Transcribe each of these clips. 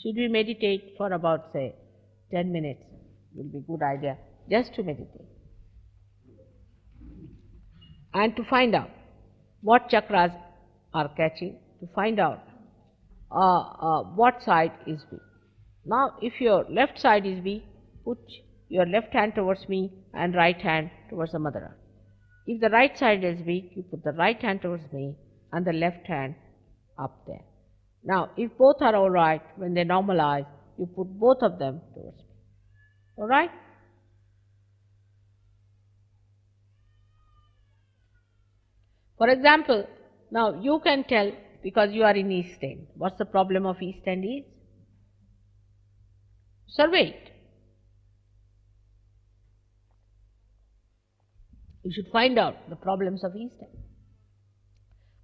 Should we meditate for about, say, 10 minutes? Will be a good idea just to meditate. And to find out what chakras are catching, to find out what side is weak. Now, if your left side is weak, put your left hand towards me and right hand towards the mother earth. If the right side is weak, you put the right hand towards me and the left hand up there. Now, if both are all right, when they normalize, you put both of them towards me. All right? For example, now you can tell, because you are in East End, what's the problem of East End is? Survey it. You should find out the problems of East End.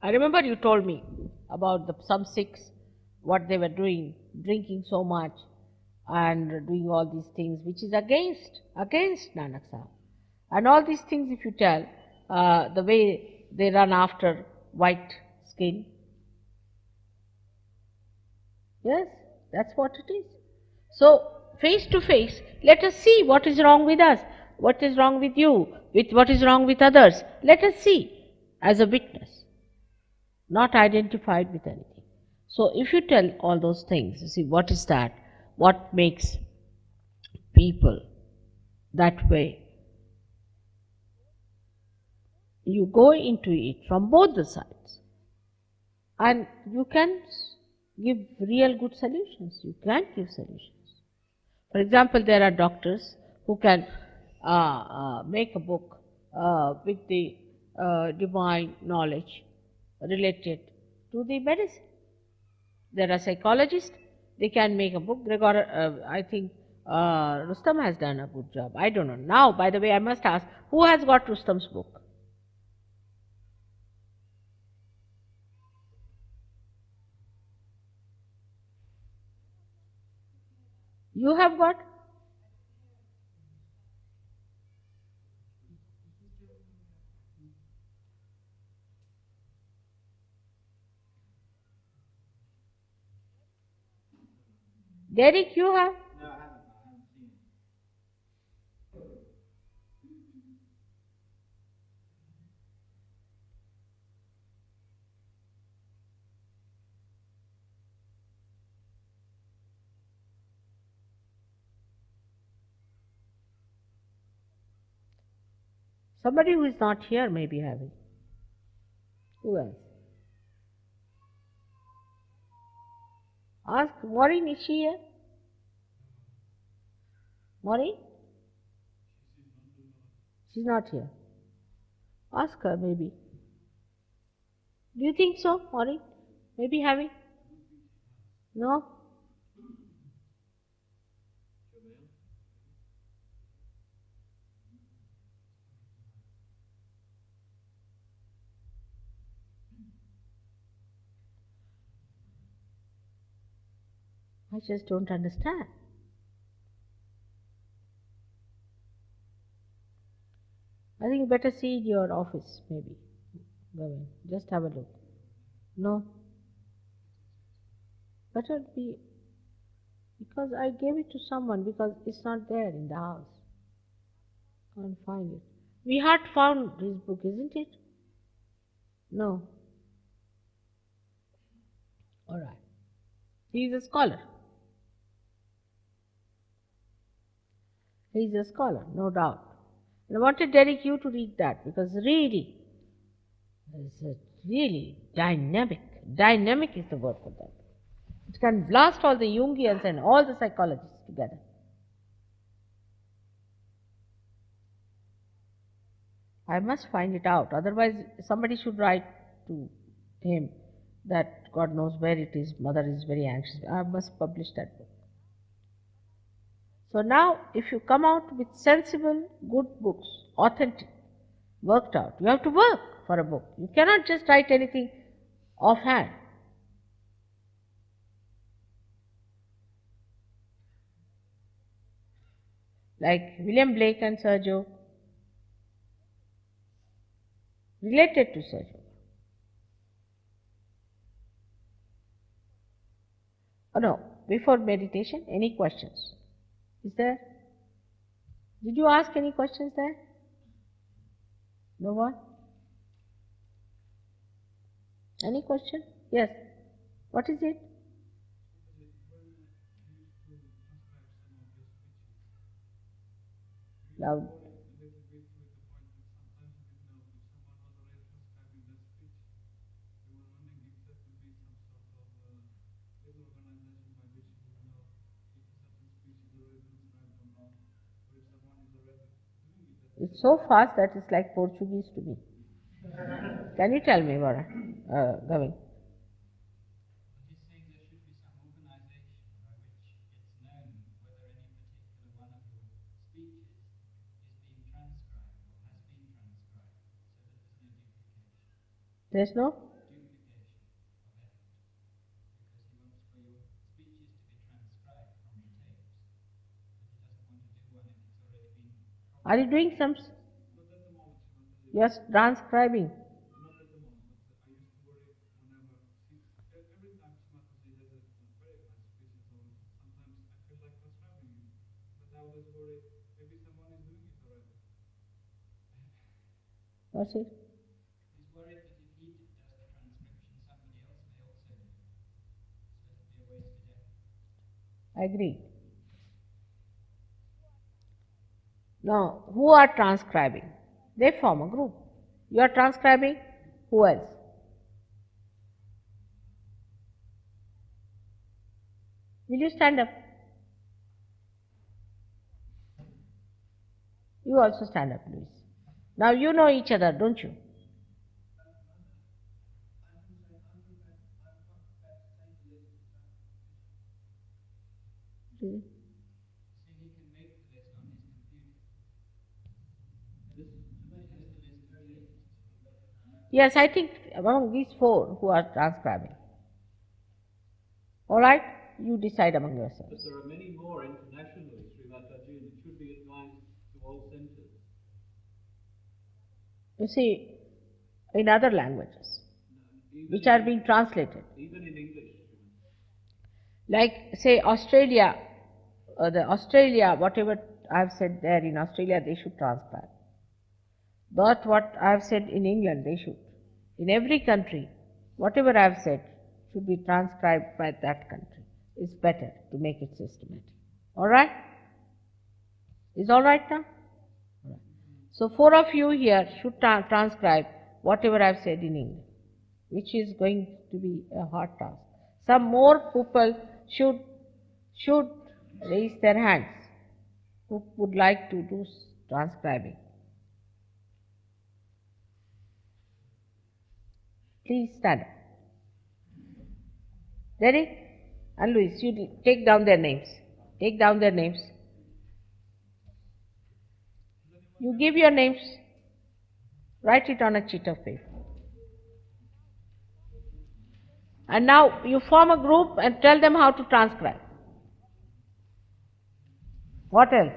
I remember you told me about some Sikhs, what they were doing, drinking so much and doing all these things, which is against Nanak Sahib. And all these things, if you tell, the way they run after white skin. Yes, that's what it is. So, face to face, let us see what is wrong with us, what is wrong with you, with what is wrong with others. Let us see as a witness, not identified with anything. So, if you tell all those things, you see, what is that? What makes people that way? You go into it from both the sides and you can give real good solutions. You can give solutions. For example, there are doctors who can make a book with the divine knowledge related to the medicine. There are psychologists, they can make a book. I think Rustam has done a good job. I don't know. Now, by the way, I must ask, who has got Rustam's book? You have got? Derek, you have? Somebody who is not here may be having. Who else? Ask Maureen, is she here? Maureen? She's not here. Ask her, maybe. Do you think so, Maureen? Maybe having? No? I just don't understand. I think you better see your office, maybe. Go in. Just have a look. No? Better be, because I gave it to someone, because it's not there in the house. Can't find it. We had found his book, isn't it? No. All right. He is a scholar. He is a scholar, no doubt. And I wanted Derek you to read that, because reading is really dynamic. Dynamic is the word for that. It can blast all the Jungians and all the psychologists together. I must find it out, otherwise somebody should write to him that God knows where it is, mother is very anxious. I must publish that book. So now, if you come out with sensible, good books, authentic, worked out, you have to work for a book. You cannot just write anything offhand. Like William Blake and Sergio, related to Sergio. Oh no, before meditation, any questions? Is there? Did you ask any questions there? No one? Any question? Yes. What is it? Loud. It's so fast that it's like Portuguese to me. Can you tell me, Vara? Gavin? He's saying there should be some organization by which it's known whether any particular one of your speeches is being transcribed or has been transcribed, so that there's no duplication. There's no? Duplication of effort. Because he wants for your speeches to be transcribed from the tapes, but he doesn't want to do one if it's already been. Are you doing some? You're transcribing. What's it? He's worried that if he does the transcription, somebody else may also do it. So it'd be a wasted effort. I agree. Now, who are transcribing? They form a group. You are transcribing, who else? Will you stand up? You also stand up, Louis. Now you know each other, don't you? See, he can make the list on his computer. He has the list of tapes. Yes, I think among these four who are transcribing. All right, you decide among yourselves. But there are many more internationally, Srimataji, and it should be advised to all centres. You see, in other languages, which are being translated. Even in English. Like, say, Australia, whatever I've said there in Australia, they should transcribe. But what I've said in England, they should. In every country, whatever I've said should be transcribed by that country. It's better to make it systematic. All right? Is all right now? All right. So 4 of you here should transcribe whatever I've said in English, which is going to be a hard task. Some more people should raise their hands who would like to do transcribing. Please stand up. Ready? And Luis, you take down their names. Take down their names. You give your names. Write it on a sheet of paper. And now you form a group and tell them how to transcribe. What else?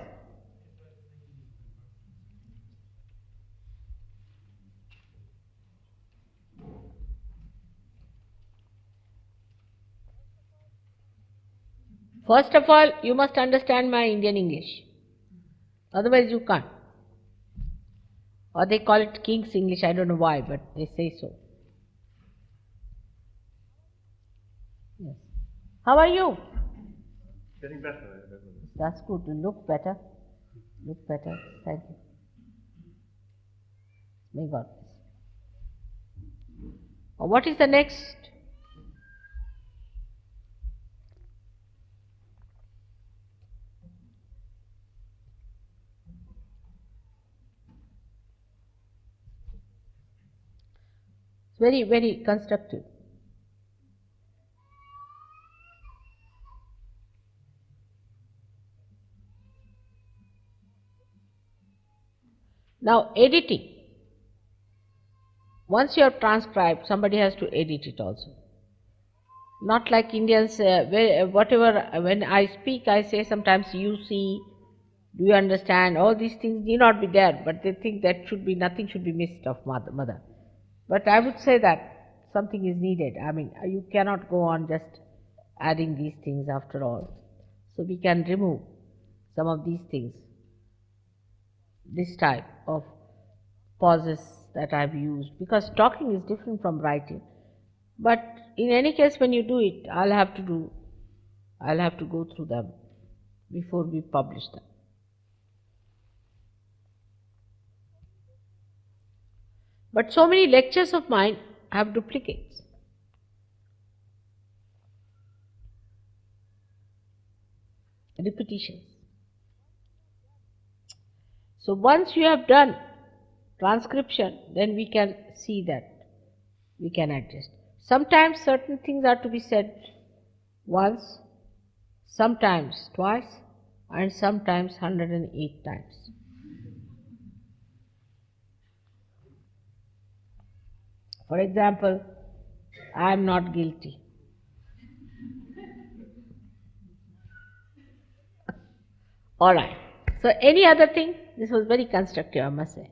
First of all, you must understand my Indian English. Otherwise you can't. Or they call it King's English, I don't know why, but they say so. Yes. How are you? Getting better. That's good. You look better. Look better. Thank you. May God bless. What is the next? It's very, very constructive. Now, editing. Once you have transcribed, somebody has to edit it also. Not like Indians, when I speak, I say sometimes you see, do you understand? All these things need not be there, but they think that nothing should be missed of mother. But I would say that something is needed. I mean, you cannot go on just adding these things after all. So we can remove some of these things, this type of pauses that I've used, because talking is different from writing. But in any case, when you do it, I'll have to go through them before we publish them. But so many lectures of mine have duplicates. Repetitions. So once you have done transcription, then we can see that we can adjust. Sometimes certain things are to be said once, sometimes twice, and sometimes 108 times. For example, I am not guilty. All right. So any other thing? This was very constructive, I must say.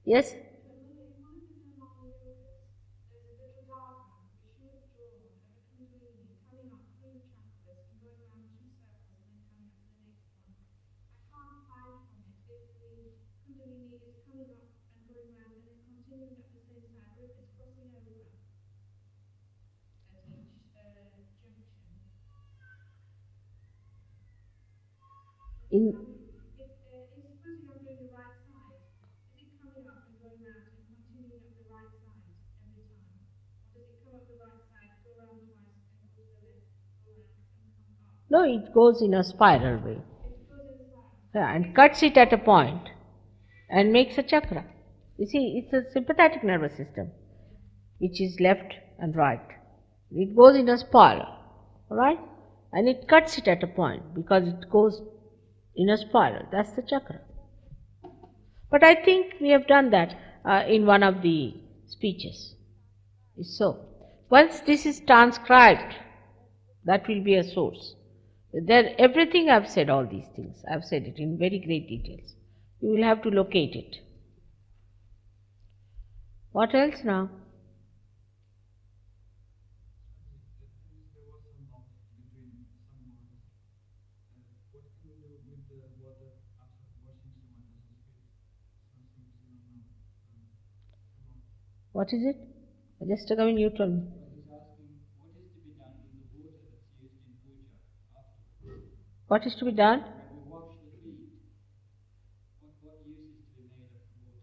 Yes? In no, it goes in a spiral way. Yeah, and cuts it at a point and makes a chakra. You see, it's a sympathetic nervous system, which is left and right. It goes in a spiral, all right? And it cuts it at a point because it goes in a spiral. That's the chakra. But I think we have done that in one of the speeches. So, once this is transcribed, that will be a source. There, everything I've said, all these things, I've said it in very great details. You will have to locate it. What else now? There was some knot between some words. What can we do with the water after washing tomatoes and fish? Something still not come out. What is it? Just a minute, you tell me. He's asking what is to be done with the water that's used in puja afterwards. What is to be done? When we wash the feet, what use is to be made of the water?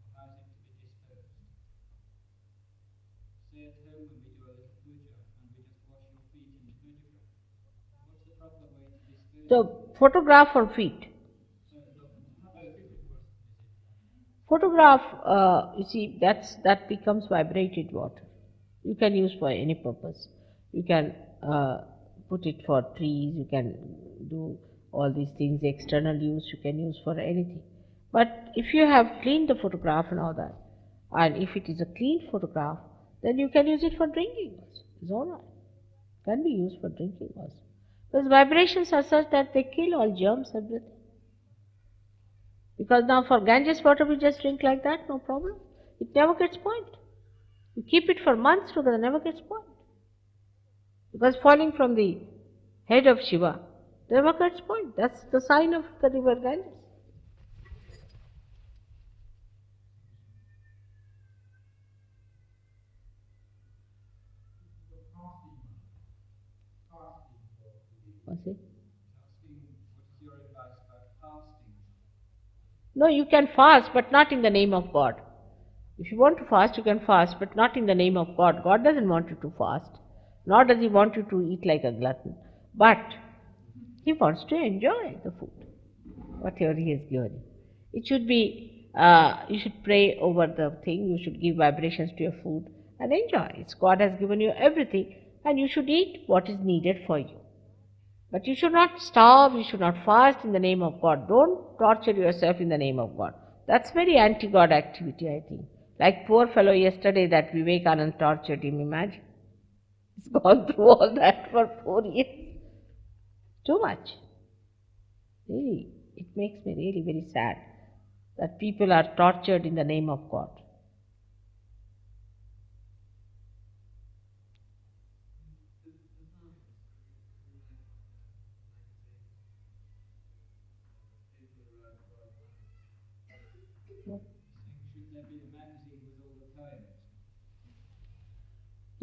Or how is it to be disposed? Say at home when we do a little puja and we just wash your feet in the puja ground. What's the proper way to dispose of it? So, photograph or feet? Photograph, you see, that becomes vibrated water. You can use for any purpose. You can put it for trees, you can do all these things, external use, you can use for anything. But if you have cleaned the photograph and all that, and if it is a clean photograph, then you can use it for drinking also. It's all right. Can be used for drinking also. Because vibrations are such that they kill all germs, everything. Because now for Ganges water we just drink like that, no problem. It never gets spoiled. You keep it for months together, never gets spoiled. Because falling from the head of Shiva never gets spoiled. That's the sign of the river Ganges. What's it? Asking what is your advice about fasting? No, you can fast, but not in the name of God. If you want to fast, you can fast, but not in the name of God. God doesn't want you to fast, nor does He want you to eat like a glutton. But He wants to enjoy the food, whatever He has given you. It should be, you should pray over the thing, you should give vibrations to your food and enjoy. It's God has given you everything, and you should eat what is needed for you. But you should not starve, you should not fast in the name of God. Don't torture yourself in the name of God. That's very anti-God activity, I think. Like poor fellow yesterday that Vivekananda tortured him, imagine. He's gone through all that for 4 years. Too much. Really, it makes me really very sad that people are tortured in the name of God.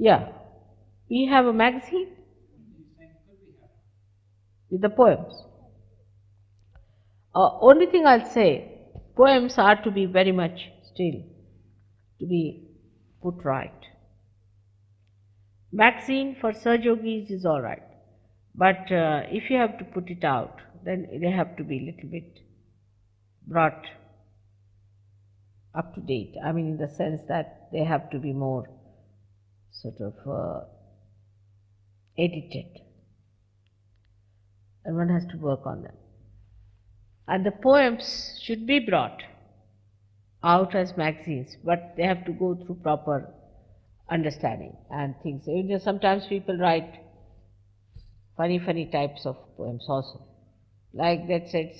Yeah. We have a magazine He's saying, could we have one? with the poems. Only thing I'll say, poems are to be very much still, to be put right. Magazine for Sir Yogis is all right, but if you have to put it out, then they have to be a little bit brought up to date. I mean, in the sense that they have to be more sort of edited, and one has to work on them. And the poems should be brought out as magazines, but they have to go through proper understanding and things. You know, sometimes people write funny types of poems also. Like that said,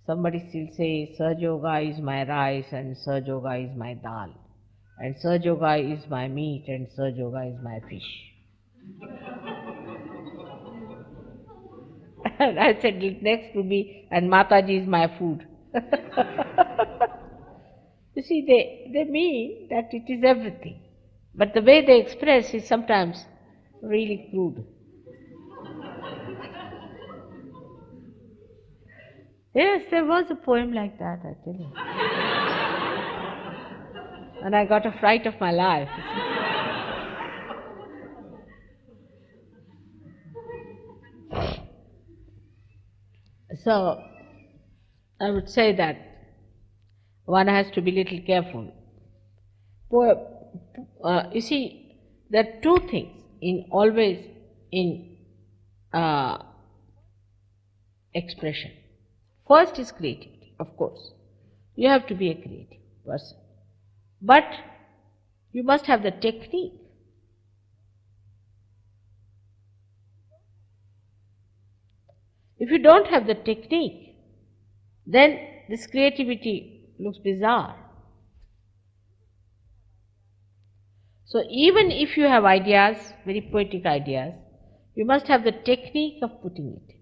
somebody still say, Sir Yoga is my rice and Sir Yoga is my dal. And Sir Yoga is my meat and Sir Yoga is my fish. And I said, next to me, and Mataji is my food. You see, they mean that it is everything. But the way they express is sometimes really crude. Yes, there was a poem like that, I tell you. And I got a fright of my life. So, I would say that one has to be little careful. You see, there are two things in always in uh, expression. First is creativity, of course. You have to be a creative person. But you must have the technique. If you don't have the technique, then this creativity looks bizarre. So even if you have ideas, very poetic ideas, you must have the technique of putting it.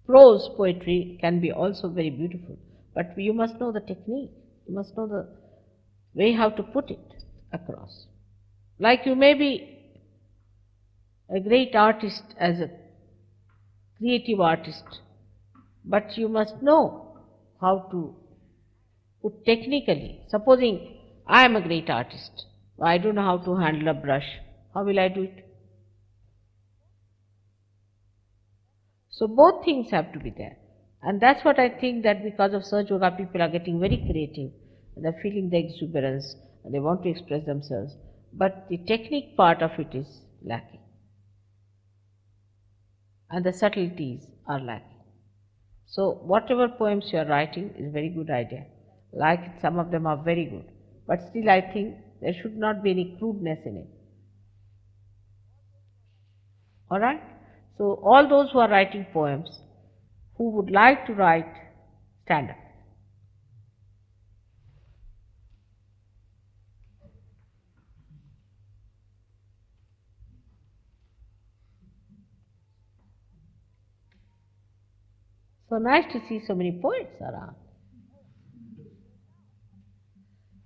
Prose poetry can be also very beautiful, but you must know the technique. You must know the way how to put it across. Like you may be a great artist as a creative artist, but you must know how to put technically. Supposing I am a great artist, I don't know how to handle a brush, how will I do it? So both things have to be there. And that's what I think, that because of Search Yoga, people are getting very creative. They're feeling the exuberance and they want to express themselves. But the technique part of it is lacking. And the subtleties are lacking. So whatever poems you are writing is a very good idea. Like it, some of them are very good. But still I think there should not be any crudeness in it. Alright? So all those who are writing poems, who would like to write, stand up. So nice to see so many poets around.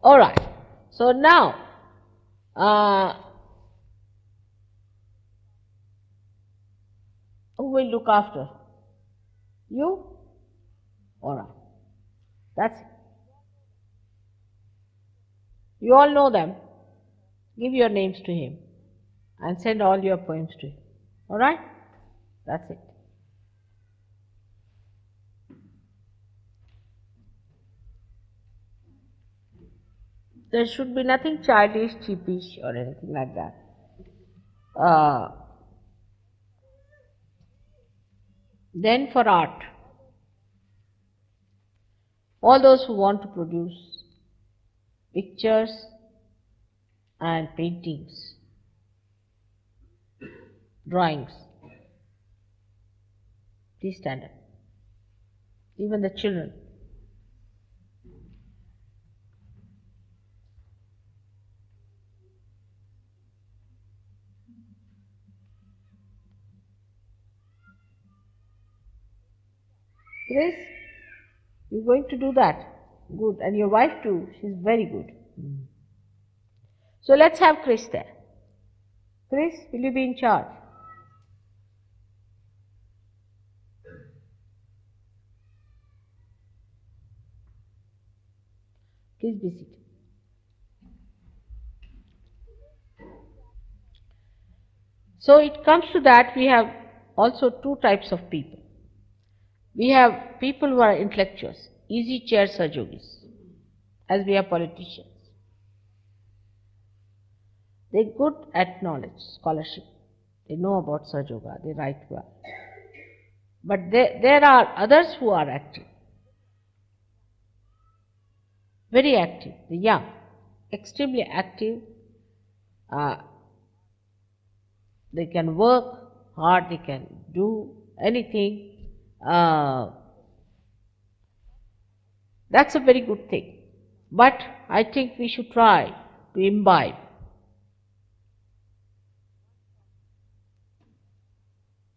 Alright, so now, who will look after? You? Alright, that's it. You all know them. Give your names to him and send all your poems to him. Alright? That's it. There should be nothing childish, cheapish, or anything like that. Then for art, all those who want to produce pictures and paintings, drawings, please stand up. Even the children. Grace, you're going to do that? Good. And your wife too. She's very good. So let's have Chris there. Chris, will you be in charge? Please be seated. So it comes to that we have also two types of people. We have people who are intellectuals, easy chair Sahajogis, as we are politicians. They're good at knowledge, scholarship. They know about Sahaja, they write well. But there are others who are active, very active, the young, extremely active. They can work hard, they can do anything. That's a very good thing. But I think we should try to imbibe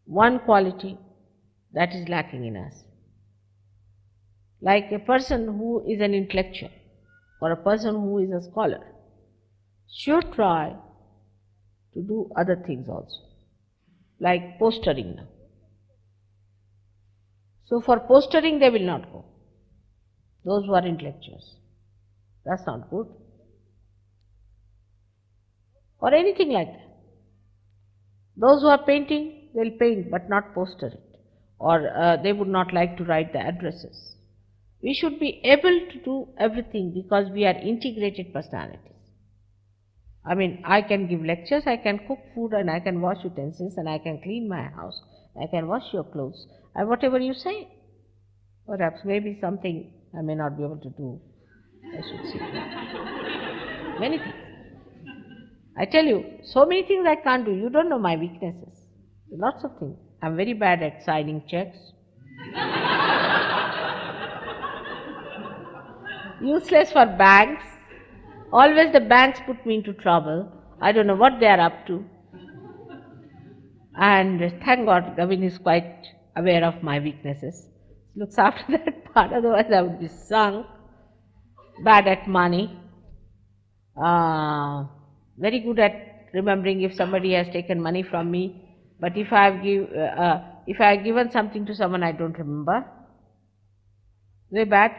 one quality that is lacking in us. Like a person who is an intellectual or a person who is a scholar should try to do other things also, like postering now. So for postering they will not go, those who are intellectuals. That's not good. Or anything like that. Those who are painting, they'll paint but not poster it. Or they would not like to write the addresses. We should be able to do everything because we are integrated personalities. I mean, I can give lectures, I can cook food and I can wash utensils and I can clean my house, I can wash your clothes and whatever you say. Perhaps maybe something I may not be able to do, I should say. Many things. I tell you, so many things I can't do. You don't know my weaknesses. Lots of things. I'm very bad at signing checks. Useless for banks. Always the banks put me into trouble. I don't know what they are up to. And thank God, Gavin is quite aware of my weaknesses. Looks after that part, otherwise I would be sunk. Bad at money. Very good at remembering if somebody has taken money from me. But if I have given something to someone, I don't remember. Very bad.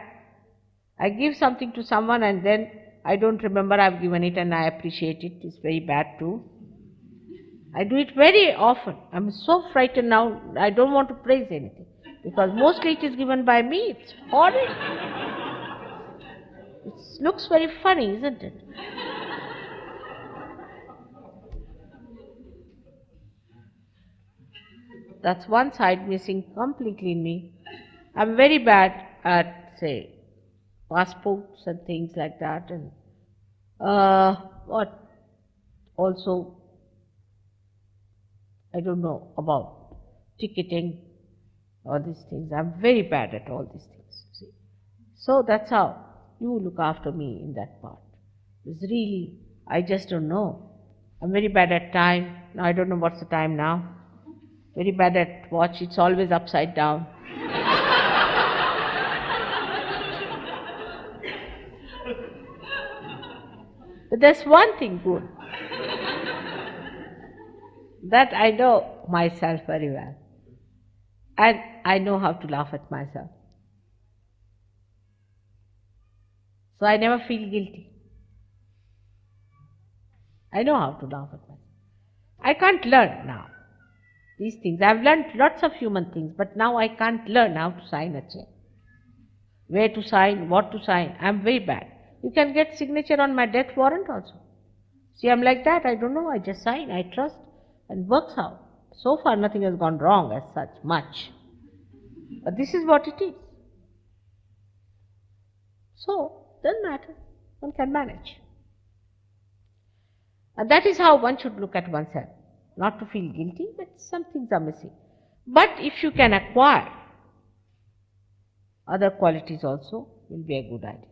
I give something to someone and then I don't remember I've given it and I appreciate it. It's very bad too. I do it very often. I'm so frightened now, I don't want to praise anything. Because mostly it is given by me. It's horrid. It looks very funny, isn't it? That's one side missing completely in me. I'm very bad at, say, passports and things like that, and what also I don't know about ticketing, all these things. I'm very bad at all these things. See? So that's how you look after me in that part. It's really, I just don't know. I'm very bad at time. Now I don't know what's the time now. Very bad at watch. It's always upside down. But there's one thing good, that I know myself very well. And I know how to laugh at myself. So I never feel guilty. I know how to laugh at myself. I can't learn now these things. I've learned lots of human things, but now I can't learn how to sign a check. Where to sign, what to sign. I'm very bad. You can get signature on my death warrant also. See, I'm like that. I don't know. I just sign. I trust. And works out. So far nothing has gone wrong as such, much. But this is what it is. So, doesn't matter. One can manage. And that is how one should look at oneself. Not to feel guilty, but some things are missing. But if you can acquire other qualities also, will be a good idea.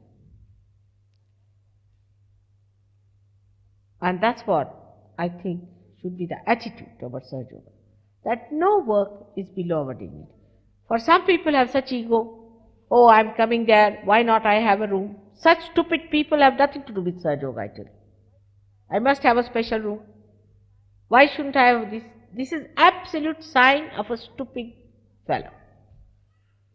And that's what I think should be the attitude towards Sahaja. That no work is below our dignity. For some people have such ego, Oh, I'm coming there, why not I have a room? Such stupid people have nothing to do with Sahaja, I tell you. I must have a special room. Why shouldn't I have this? This is absolute sign of a stupid fellow.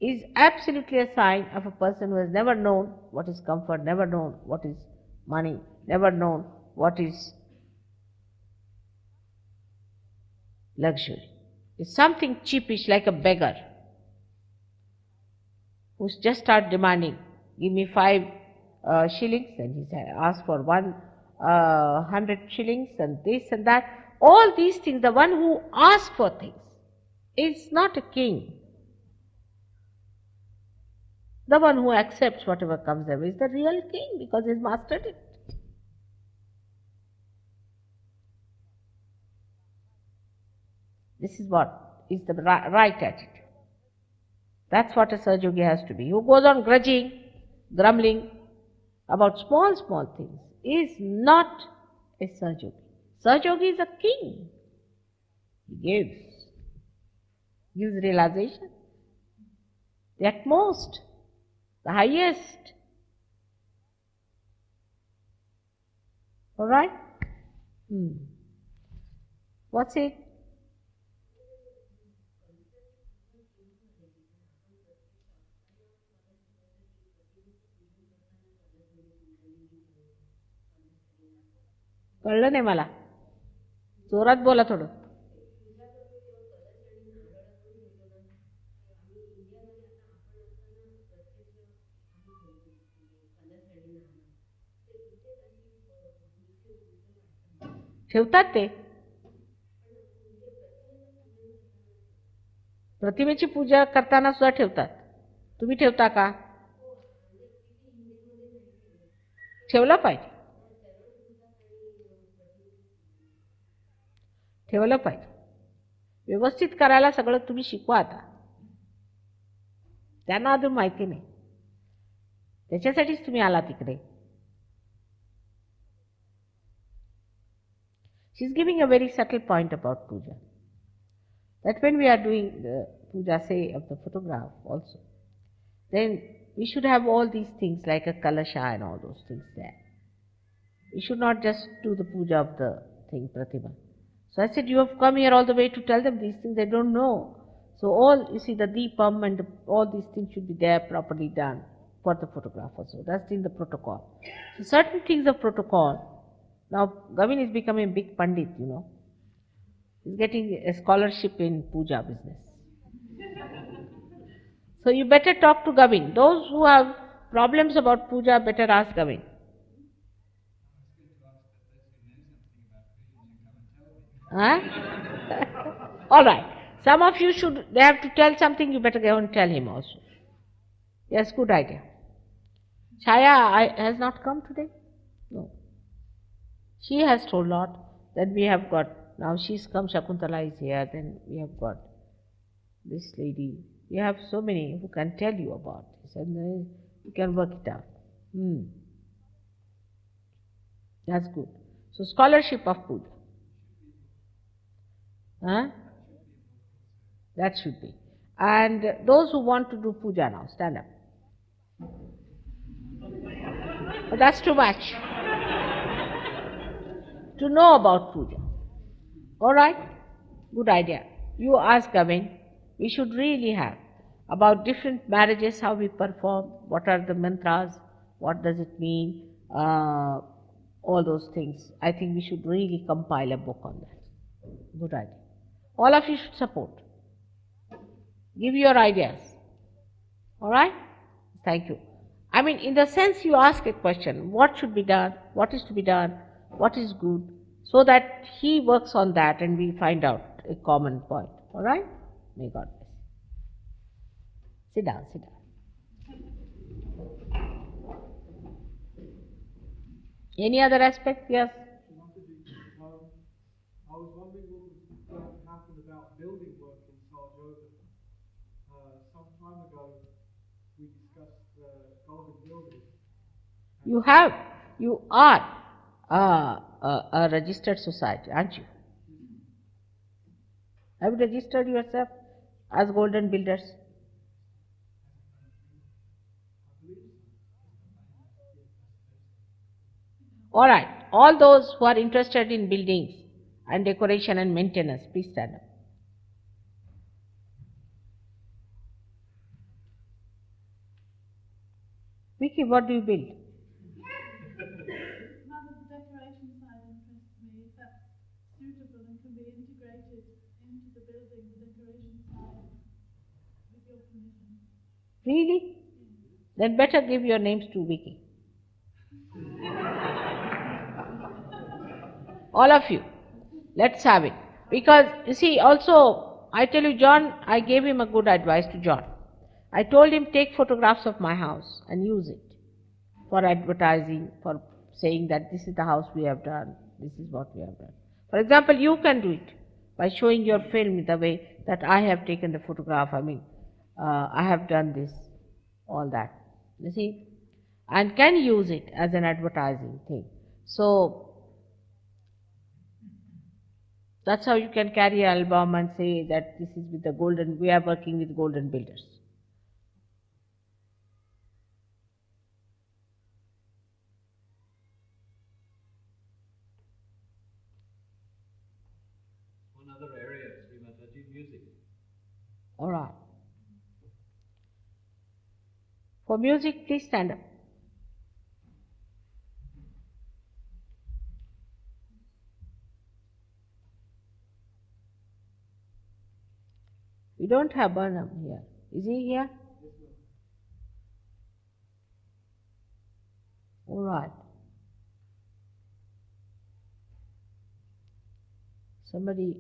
Is absolutely a sign of a person who has never known what is comfort, never known what is money, never known what is luxury. It's something cheapish like a beggar who just start demanding, give me 5 shillings, and he asks for 100 shillings and this and that. All these things, the one who asks for things is not a king. The one who accepts whatever comes their way is the real king because he's mastered it. This is what is the right attitude. That's what a Sahaja has to be. Who goes on grudging, grumbling about small things is not a Sahaja. Sahaja is a king. He gives realization, the utmost, the highest. All right? What's it? कळलं नाही मला जोरात बोला थोडं ठेवतात ते प्रतिमेची पूजा करताना सुद्धा ठेवतात तुम्ही ठेवता का ठेवलं पाहिजे ठेवलं पाहिजे व्यवस्थित करायला सगळं तुम्ही शिकवा आता त्यांना अजून माहिती नाही त्याच्यासाठीच तुम्ही आला तिकडे She is giving a very subtle point about puja. That when we are doing the puja, say, of the photograph also, then we should have all these things like a kalasha and all those things there. We should not just do the puja of the thing, pratima. So I said, you have come here all the way to tell them these things, they don't know. So all, you see, the deepam and all these things should be there properly done for the photograph also. That's in the protocol. So certain things of protocol. Now, Gavin is becoming a big pandit, you know. He's getting a scholarship in puja business. So you better talk to Gavin. Those who have problems about puja, better ask Gavin. Huh? All right. Some of you should, they have to tell something, you better go and tell him also. Yes, good idea. Chaya has not come today? No. She has told lot that we have got, now she's come, Shakuntala is here, then we have got this lady. We have so many who can tell you about this and then you can work it out. That's good. So scholarship of puja. Huh? That should be. And those who want to do puja now, stand up. But that's too much. To know about puja. All right? Good idea. You ask Gavin, we should really have about different marriages, how we perform, what are the mantras, what does it mean, all those things. I think we should really compile a book on that. Good idea. All of you should support. Give your ideas. All right? Thank you. I mean, in the sense you ask a question, what should be done, what is to be done, what is good, so that he works on that and we find out a common point. All right? May God bless. Sit down, sit down. Any other aspect? Yes? I was wondering what was going to happen about building work in Sahaja. Some time ago, we discussed golden building. You are a registered society, aren't you? Have you registered yourself as golden builders? All right, all those who are interested in buildings and decoration and maintenance, please stand up. Vicky, what do you build? Mother, the decoration side interests me. Is that suitable and can be integrated into the building, the decoration side, with your permission? Really? Then better give your names to Vicky. All of you, let's have it. Because, you see, also, I tell you, John, I gave him a good advice to John. I told him, take photographs of my house and use it for advertising, for saying that this is the house we have done, this is what we have done. For example, you can do it by showing your film the way that I have taken the photograph, I have done this, all that. You see? And can use it as an advertising thing. So, that's how you can carry an album and say that this is with the golden, we are working with golden builders. One other area, Srimataji, music. All right. For music, please stand up. We don't have Burnham here. Is he here? All right. Somebody,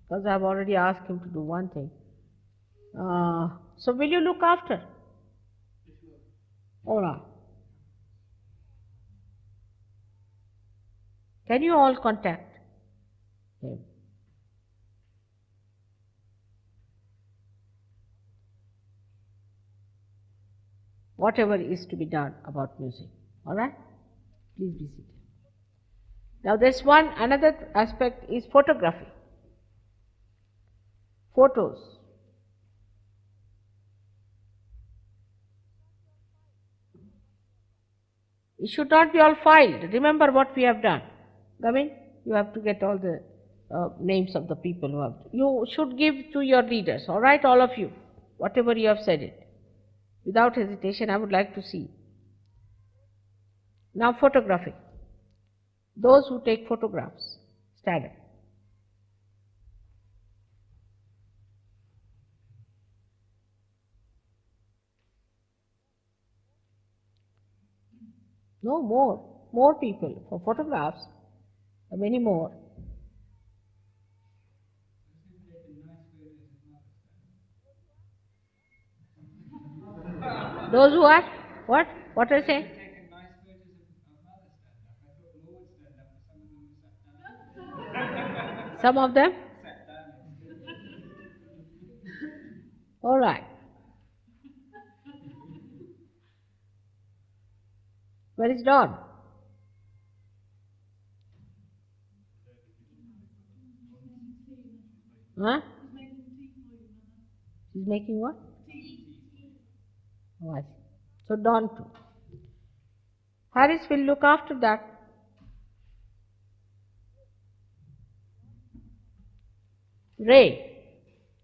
because I've already asked him to do one thing. So will you look after? All right. Can you all contact him? Whatever is to be done about music. All right? Please be seated. Now there's another aspect is photography. Photos. It should not be all filed. Remember what we have done. Gavin, you have to get all the names of the people who have. You should give to your leaders, all right, all of you, whatever you have said it. Without hesitation, I would like to see. Now, photography. Those who take photographs, stand up. No, more people for photographs, many more. Those who are, what? What are you saying? Taken nice photos of mother stand up. I thought more would stand up, but some of them were sat down. Some of them? Sat down instead. All right. Where is Dawn? Huh? She's making what? Oh, I see. So Dawn too. Harris will look after that. Ray,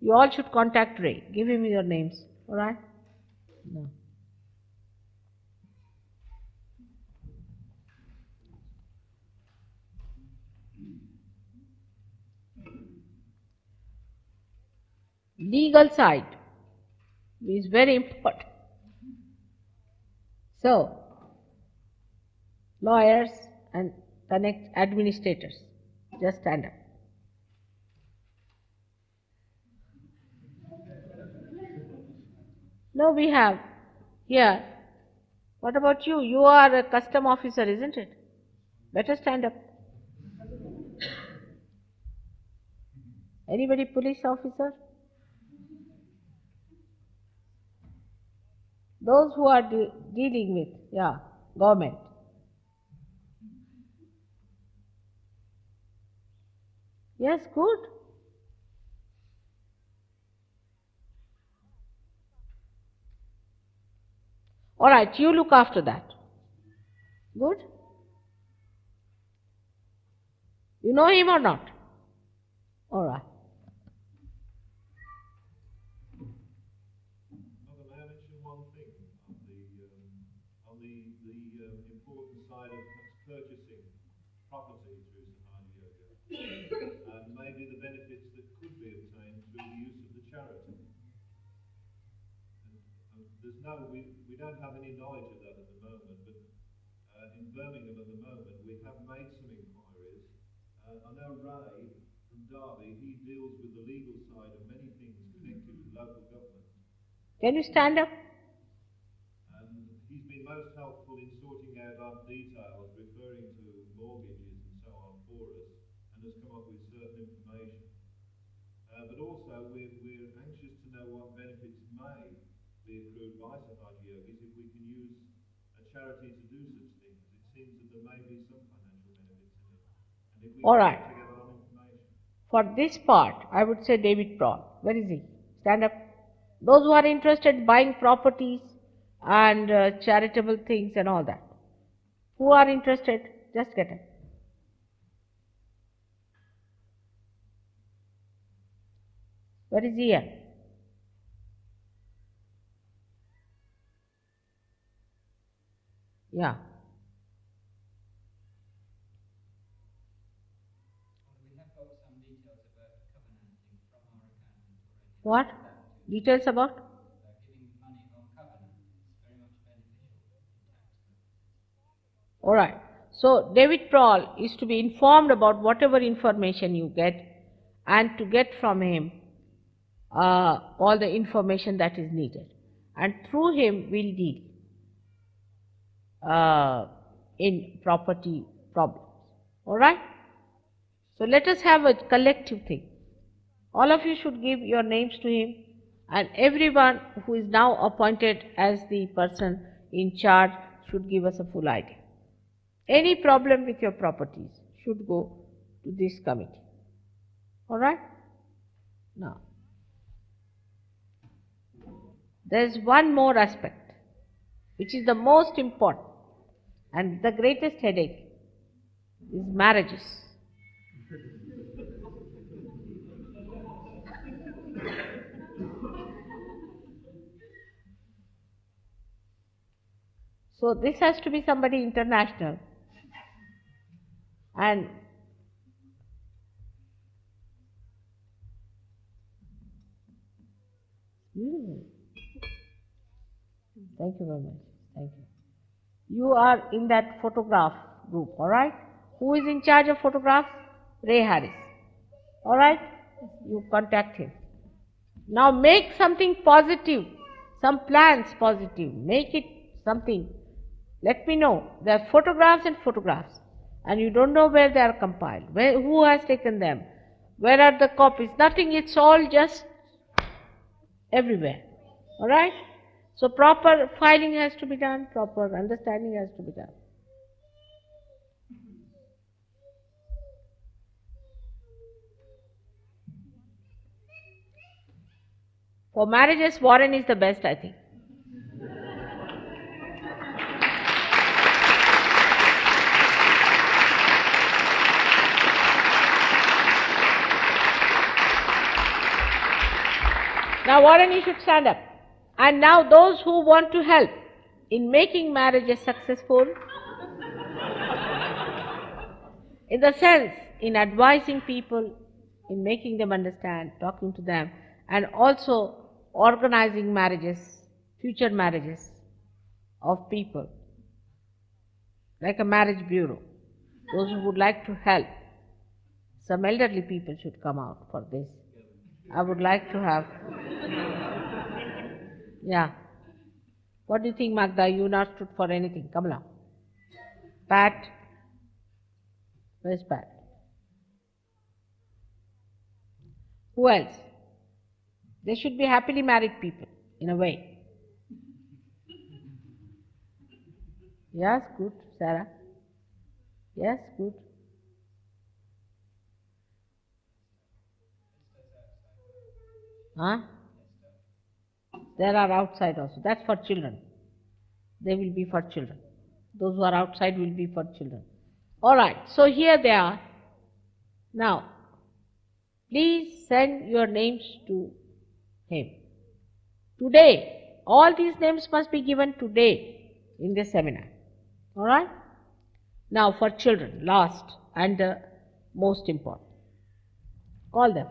you all should contact Ray. Give him your names. All right? No. Legal side is very important. So, lawyers and connect administrators, just stand up. No, we have here. What about you? You are a custom officer, isn't it? Better stand up. Anybody police officer? Those who are dealing with, yeah, government. Yes, good. All right, you look after that. Good? You know him or not? All right. Mother, may I mention one thing on the important side of perhaps purchasing property through Sahaja Yoga, and maybe the benefits that could be obtained through the use of the charity. We don't have any knowledge of that at the moment, but in Birmingham at the moment we have made some inquiries. I know Ray from Derby, he deals with the legal side of many things connected with local government. Can you stand up? And he's been most helpful in sorting out our details, referring to mortgages and so on for us, and has come up with certain information. But also, we're anxious to know what benefits may be accrued by Sahaja Yogis if we can use a charity to do such things. It seems that there may be some financial benefits in it. And if we All can right. put together on information. For this part, I would say David Prawl. Where is he? Stand up. Those who are interested in buying properties and charitable things and all that. Who are interested? Just get up. Where is he at? Yeah. We have got some details about covenanting from our accountant already. What? Details about? Giving money on covenant is very much beneficial in tax purposes. All right. So David Prawl is to be informed about whatever information you get and to get from him all the information that is needed. And through him we'll deal in property problems. All right? So let us have a collective thing. All of you should give your names to him, and everyone who is now appointed as the person in charge should give us a full idea. Any problem with your properties should go to this committee. All right? Now, there is one more aspect which is the most important and the greatest headache is marriages. So this has to be somebody international, and thank you very much. Thank you. You are in that photograph group, all right? Who is in charge of photographs? Ray Harris. All right? You contact him. Now make something positive, some plans positive. Make it something. Let me know. There are photographs and photographs, and you don't know where they are compiled, who has taken them, where are the copies. Nothing. It's all just everywhere. All right? So proper filing has to be done, proper understanding has to be done. For marriages, Warren is the best, I think. Now, Warren, you should stand up. And now, those who want to help in making marriages successful, in the sense, in advising people, in making them understand, talking to them, and also organizing marriages, future marriages of people, like a marriage bureau. Those who would like to help, some elderly people should come out for this. I would like to have, yeah. What do you think, Magda? You not stood for anything. Come along. Pat? Where's Pat? Who else? They should be happily married people, in a way. Yes, good. Sarah? Yes, good. Huh? There are outside also. That's for children. They will be for children. Those who are outside will be for children. Alright, so here they are. Now, please send your names to him. Today, all these names must be given today in this seminar. Alright? Now for children, last and most important. Call them.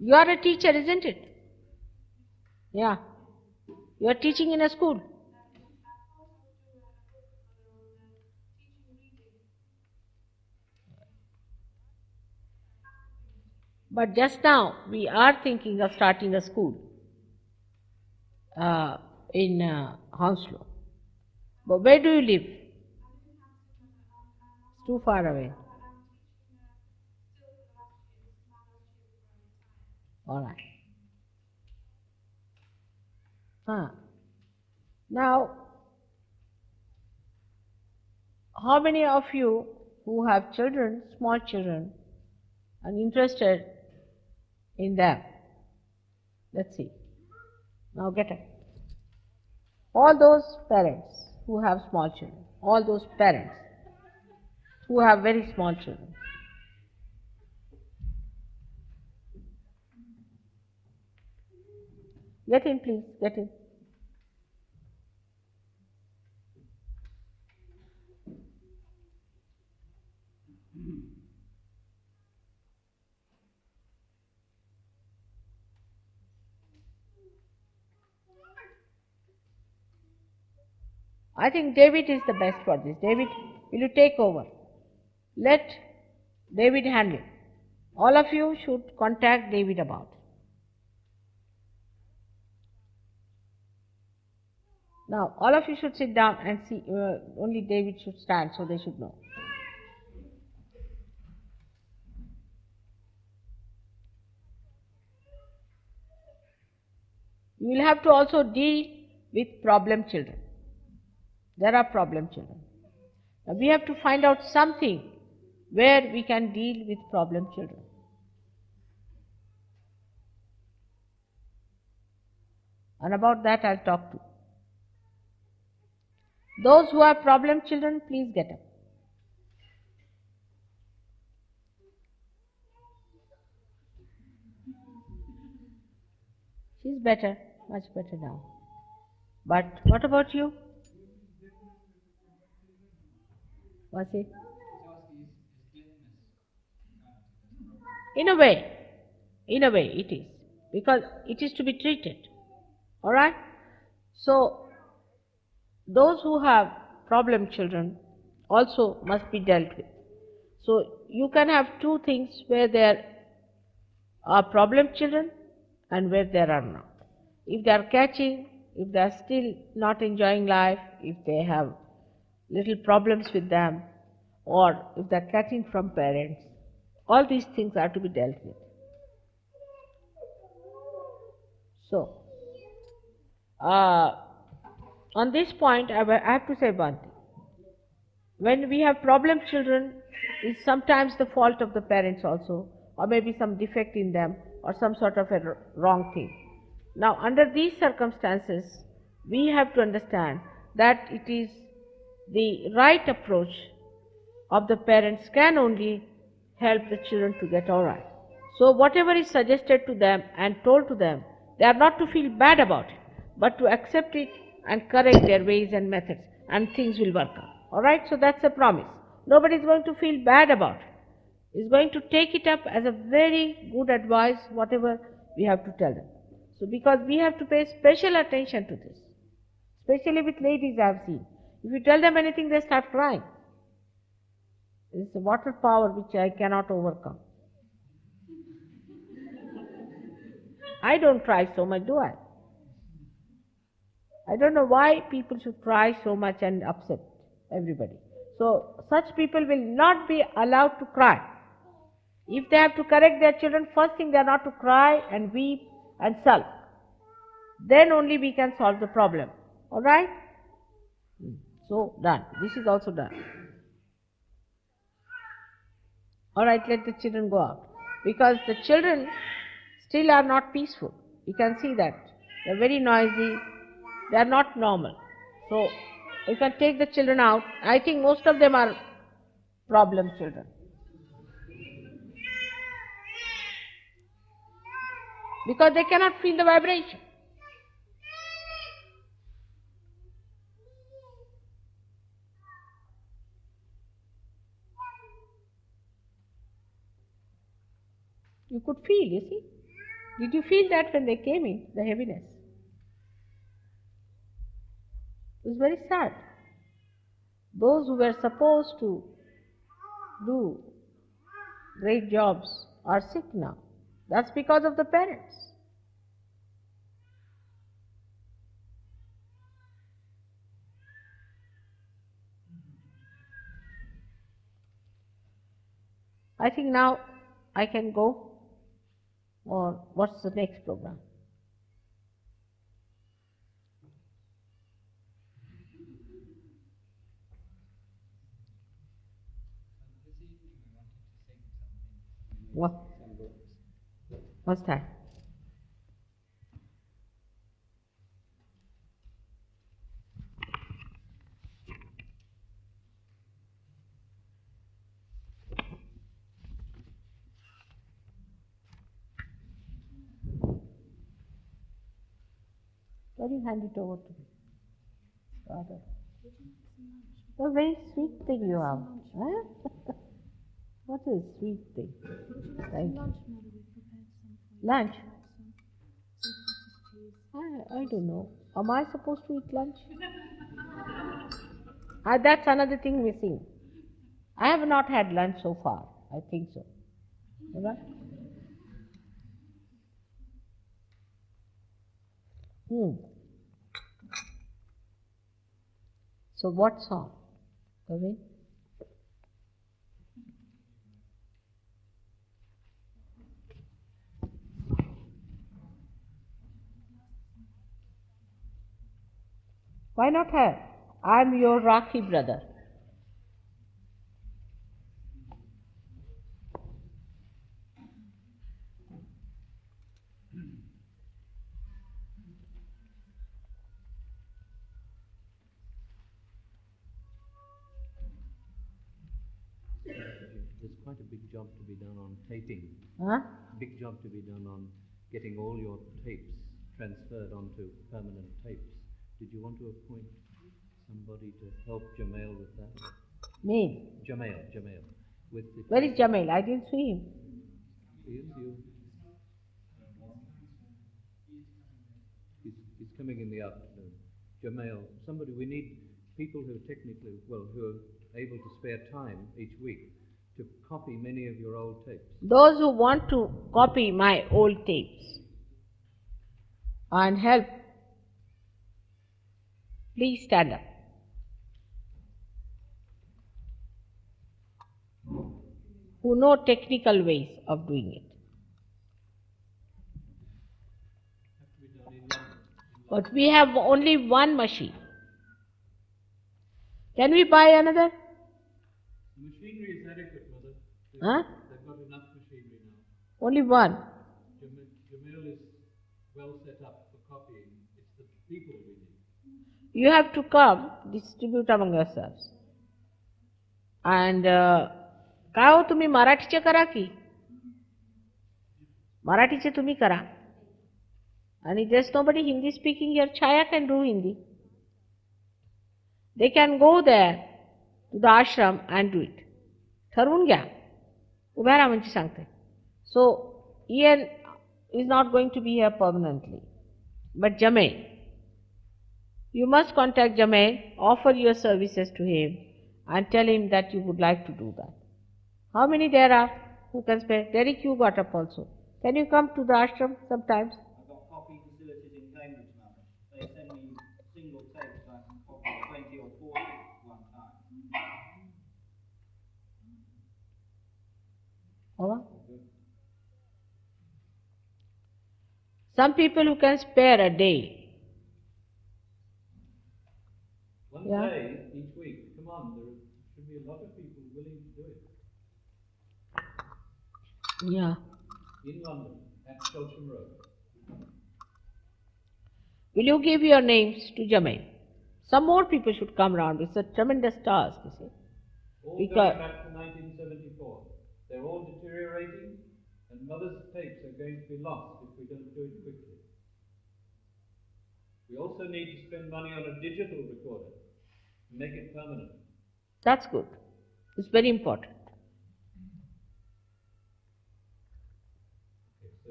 You are a teacher, isn't it? Yeah. You are teaching in a school. But just now we are thinking of starting a school in Hounslow. But where do you live? It's too far away. All right. Now, how many of you who have children, small children, are interested in them? Let's see. Now get it. All those parents who have small children, all those parents who have very small children. Get in, please, get in. I think David is the best for this. David, will you take over? Let David handle it. All of you should contact David about it. Now, all of you should sit down and see, only David should stand so they should know. You will have to also deal with problem children. There are problem children. Now, we have to find out something where we can deal with problem children. And about that I'll talk to. Those who have problem children, please get up. She's better, much better now. But what about you? What's it? In a way it is. Because it is to be treated. Alright? So, those who have problem children also must be dealt with. So, you can have two things where there are problem children and where there are not. If they are catching, if they are still not enjoying life, if they have little problems with them, or if they are catching from parents, all these things are to be dealt with. So, on this point, I have to say one thing. When we have problem children, it's sometimes the fault of the parents also, or maybe some defect in them, or some sort of a wrong thing. Now, under these circumstances, we have to understand that it is the right approach of the parents can only help the children to get all right. So, whatever is suggested to them and told to them, they are not to feel bad about it, but to accept it and correct their ways and methods, and things will work out. All right? So, that's a promise. Nobody is going to feel bad about it. Is going to take it up as a very good advice, whatever we have to tell them. So, because we have to pay special attention to this, especially with ladies I have seen. If you tell them anything, they start crying. It's a water power which I cannot overcome. I don't cry so much, do I? I don't know why people should cry so much and upset everybody. So, such people will not be allowed to cry. If they have to correct their children, first thing they are not to cry and weep and sulk. Then only we can solve the problem. Alright? So, done. This is also done. All right, let the children go out. Because the children still are not peaceful. You can see that. They're very noisy. They are not normal. So you can take the children out. I think most of them are problem children. Because they cannot feel the vibration. You could feel, you see. Did you feel that when they came in, the heaviness? It was very sad. Those who were supposed to do great jobs are sick now. That's because of the parents. I think now I can go, or what's the next program? This evening we wanted to sing something. What? What's that? Can you hand it over to me? Rather. A very sweet thing you have. Huh? What is sweet thing? Thank you. Lunch? I don't know. Am I supposed to eat lunch? That's another thing missing. I have not had lunch so far. I think so. Right? So what song? Kavi? Why not have? I'm your Rakhi brother. There's quite a big job to be done on taping. Huh? Big job to be done on getting all your tapes transferred onto permanent tapes. Did you want to appoint somebody to help Jamail with that? Me? Jamail. With the Where is Jamail? I didn't see him. He's coming in the afternoon. Jamail, somebody, we need people who are able to spare time each week to copy many of your old tapes. Those who want to copy my old tapes and help, please stand up. Who know technical ways of doing it. But we have only one machine. Can we buy another? The machinery is adequate, Mother. Huh? They've got enough machinery now. Only one. Jamail is well set up for copying. It's the people we need. You have to come, distribute among yourselves. And काय हो तुम्ही मराठीचे करा की मराठीचे तुम्ही करा आणि there's nobody Hindi speaking here. Chaya can do Hindi. They can go there to the ashram and do it. ठरवून घ्या उभ्या राहा म्हणजे सांगते. So Ian is not going to be here permanently. But Jamail, you must contact Jamail, offer your services to him and tell him that you would like to do that. How many there are who can spare? Derek, you got up also. Can you come to the ashram sometimes? I've got copy facilities in Cambridge now. They send me single tapes so I can copy 20 or 40 at one time. All right. Some people who can spare a day. One Yeah. day each week. Come on, there should be a lot of people willing to do it. Yeah. in London at Cheltenham Road. Will you give your names to Jermaine? Some more people should come round. It's a tremendous task, you see. All Because- going back to 1974. They're all deteriorating, and mother's tapes are going to be lost if we don't do it quickly. We also need to spend money on a digital recorder to make it permanent. That's good. It's very important. Okay, so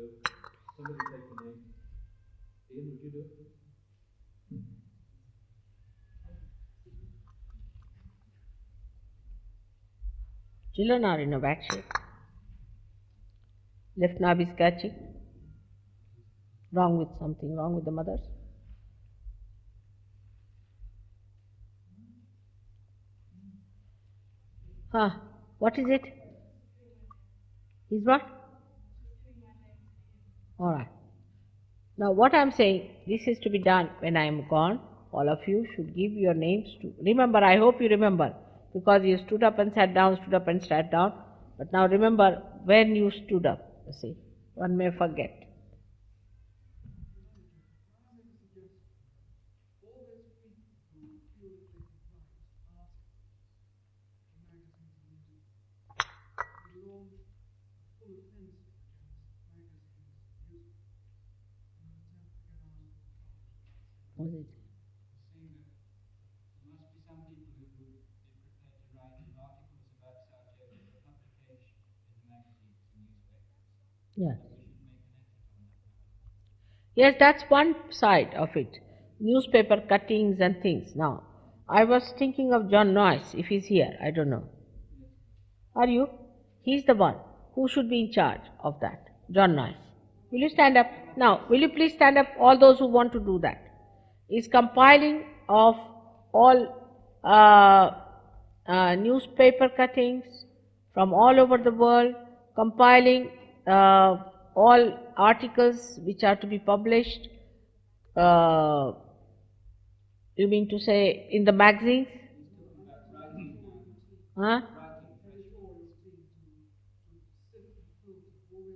somebody take the name. Ian, would you do it? Children are in a bad shape. Left knob is catching. Wrong with something, wrong with the mothers. Huh, what is it? Is what? Alright. Now what I am saying, this is to be done when I am gone. All of you should give your names to, remember, I hope you remember, because you stood up and sat down, stood up and sat down. But now remember when you stood up, you see, one may forget. All those people who feel that they can write articles, magazines and newspapers, we launched a full offensive against magazines and newspapers in an attempt to get articles published. Was it? Saying that there must be some people who would be prepared to write articles about Sahaja for publication in the magazines and newspapers. Yeah. That we should make an effort on that now. Yes, that's one side of it. Newspaper cuttings and things. Now, I was thinking of John Noyce, if he's here, I don't know. Are you? He's the one who should be in charge of that. John Noyce. Will you stand up? Now, will you please stand up, all those who want to do that? Is compiling of all newspaper cuttings from all over the world, compiling all articles which are to be published, you mean to say in the magazines? Huh? Editorial team to specifically filter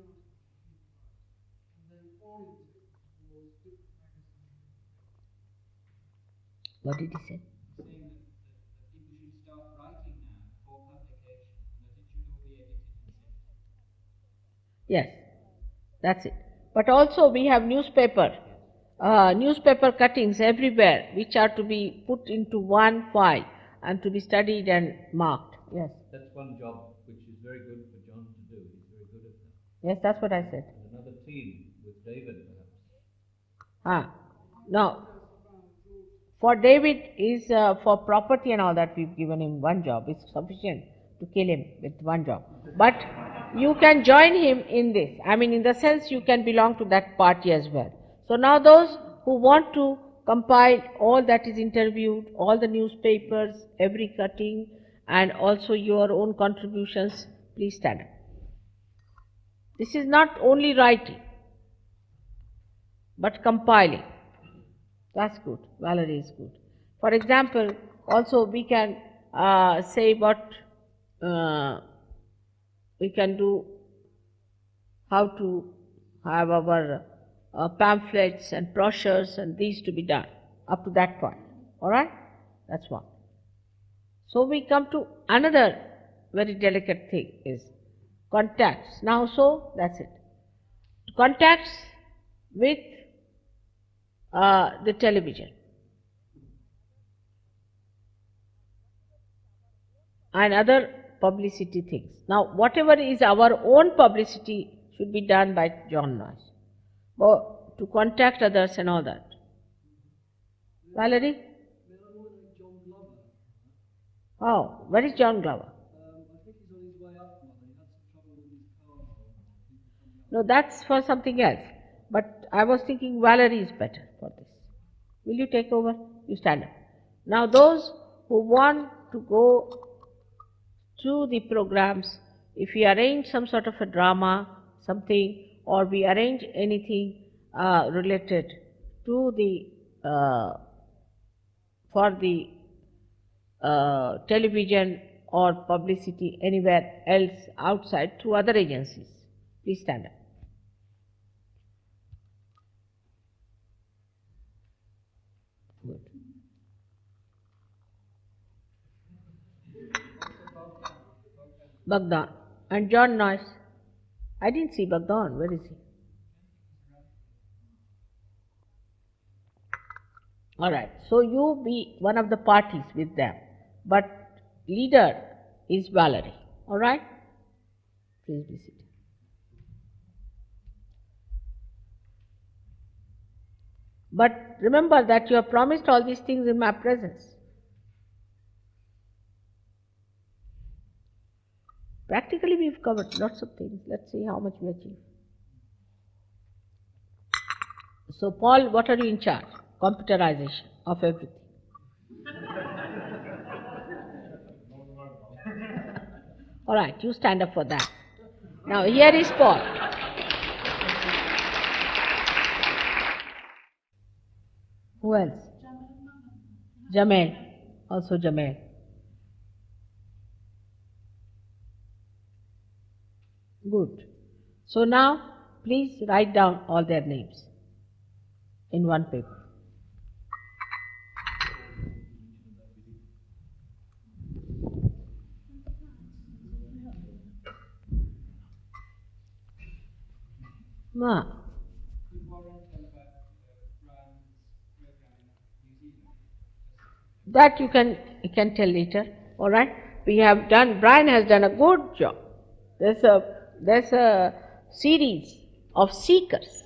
all the articles that people write and then orient it towards different magazines and newspapers. What did he say? Saying that people should start writing now for publication and that it should all be edited and sent. Yes, that's it. But also we have newspaper cuttings everywhere which are to be put into one file and to be studied and marked. Yes. That's one job which is very good for John to do. He's very good at that. Yes, that's what I said. And another team with David, perhaps. Now, for David is for property and all that we've given him one job. It's sufficient to kill him with one job. But you can join him in this. I mean, in the sense you can belong to that party as well. So now those who want to compile all that is interviewed, all the newspapers, every cutting, and also your own contributions, please stand up. This is not only writing, but compiling. That's good. Valerie is good. For example, also we can say what we can do, how to have our pamphlets and brochures and these to be done up to that point. Alright? That's one. So we come to another very delicate thing is contacts. Now so that's it. Contacts with the television and other publicity things. Now whatever is our own publicity should be done by John Noyce. But to contact others and all that. Valerie? May I nominate John Glover? Oh, where is John Glover? I think he's on his way up, Mother. He had some trouble with his car. No, that's for something else. But I was thinking Valerie is better for this. Will you take over? You stand up. Now those who want to go to the programs, if we arrange some sort of a drama, something, or we arrange anything related to the for the television or publicity anywhere else outside through other agencies. Please stand up. Good. Bhagdan. And John Noyce. I didn't see Bhagdan. Where is he? Alright, so you be one of the parties with them. But leader is Valerie. Alright? Please be seated. But remember that you have promised all these things in my presence. Practically we've covered lots of things. Let's see how much we achieve. So Paul, what are you in charge? Computerization of everything. Alright, you stand up for that. Now here is Paul. Who else? Jamel. Also Jamel. Good. So now, please write down all their names in one paper. Ma. Could Warren tell about Brian's program in New Zealand? That you can tell later. All right. We have done. Brian has done a good job. There's a series of seekers,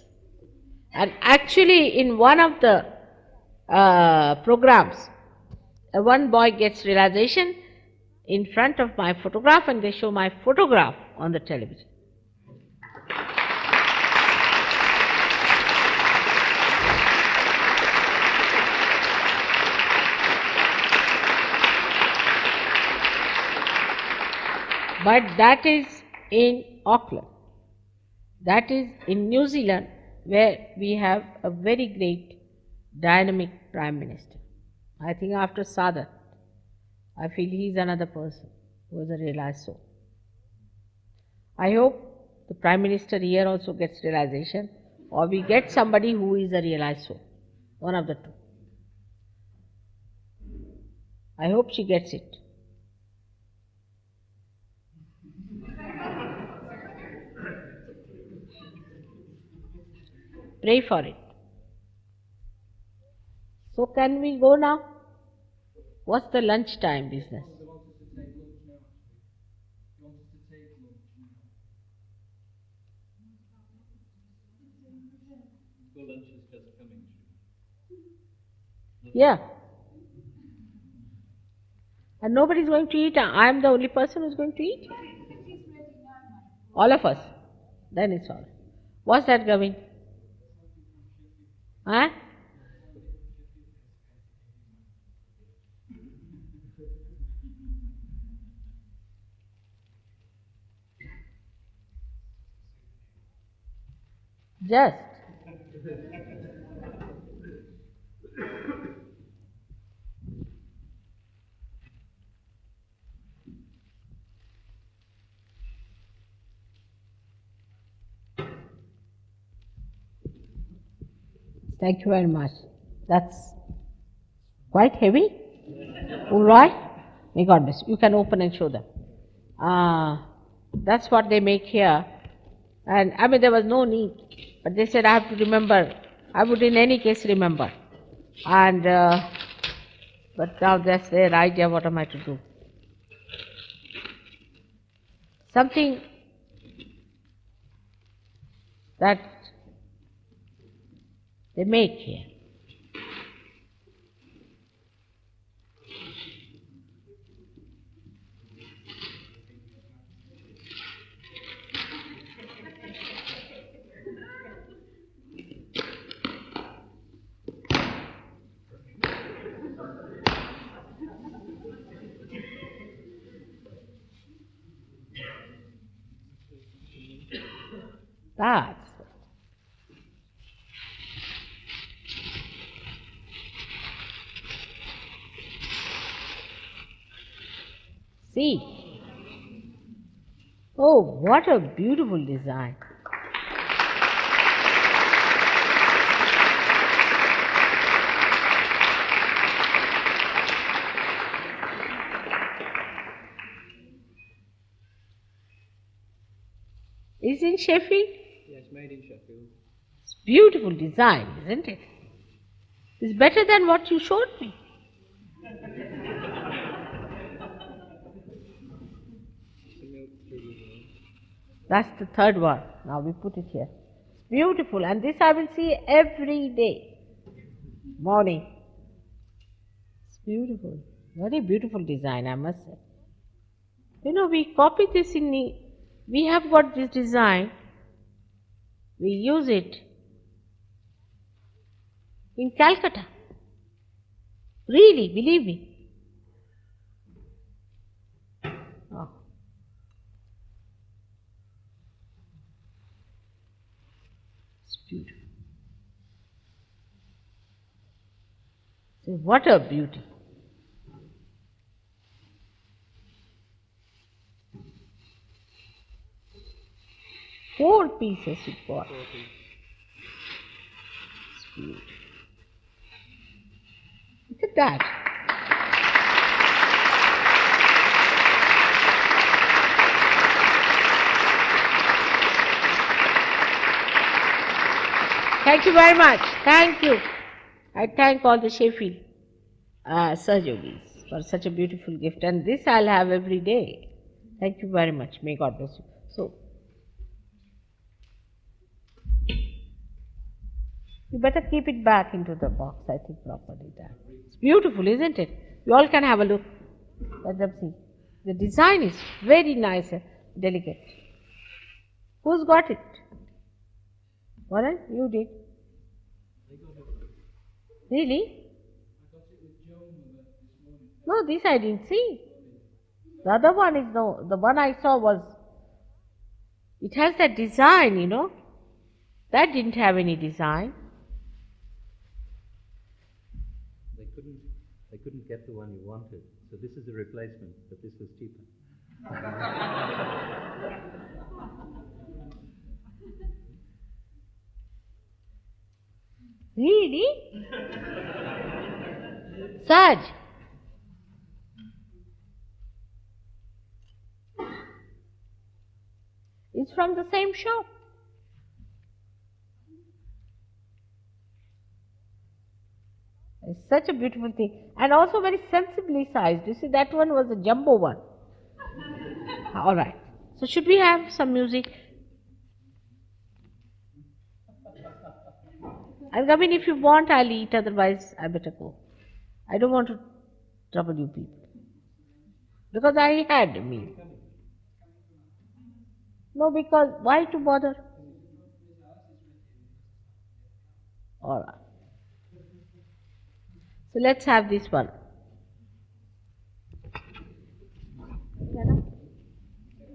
and actually in one of the programs, one boy gets realization in front of my photograph, and they show my photograph on the television. But that is in Auckland. That is in New Zealand, where we have a very great dynamic Prime Minister. I think after Sadat, I feel he is another person who is a realized soul. I hope the Prime Minister here also gets realization, or we get somebody who is a realized soul. One of the two. I hope she gets it. Pray for it. So can we go now? What's the lunchtime business? They want us to take lunch now, actually. They want us to take lunch now. The lunch is just coming. Yeah. And nobody's going to eat. I am the only person who's going to eat. All of us. Then it's all. What's that, Gavin? Huh? Just. Thank you very much. That's quite heavy. All right. May God bless you. You can open and show them. That's what they make here. And I mean, there was no need. But they said I have to remember. I would in any case remember. And, but now that's their idea. What am I to do? Something that they make here. That's See. Oh, what a beautiful design. Is in Sheffield? Yes, made in Sheffield. It's beautiful design, isn't it? It's better than what you showed me. That's the third one. Now we put it here. It's beautiful, and this I will see every day. Morning. It's beautiful. Very beautiful design, I must say. You know, we copy this we have got this design, we use it in Calcutta. Really, believe me. Oh. It's beautiful. See, what a beauty. Four pieces it got. It's beautiful. Look at that. Thank you very much. Thank you. I thank all the Sheffield Sahajogis for such a beautiful gift. And this I'll have every day. Thank you very much. May God bless you. So, you better keep it back into the box, I think, properly there. It's beautiful, isn't it? You all can have a look. Let them see. The design is very nice and delicate. Who's got it? Warren, you did. Really? No, this I didn't see. The other one is no. The one I saw was. It has that design, you know. That didn't have any design. They couldn't get the one you wanted, so this is a replacement, but this was cheaper. Really? Saj. It's from the same shop. It's such a beautiful thing. And also very sensibly sized. You see, that one was a jumbo one. Alright. So should we have some music? And I mean, if you want, I'll eat, otherwise I better go. I don't want to trouble you people. Because I had a meal. No, because why to bother? Alright. So let's have this one.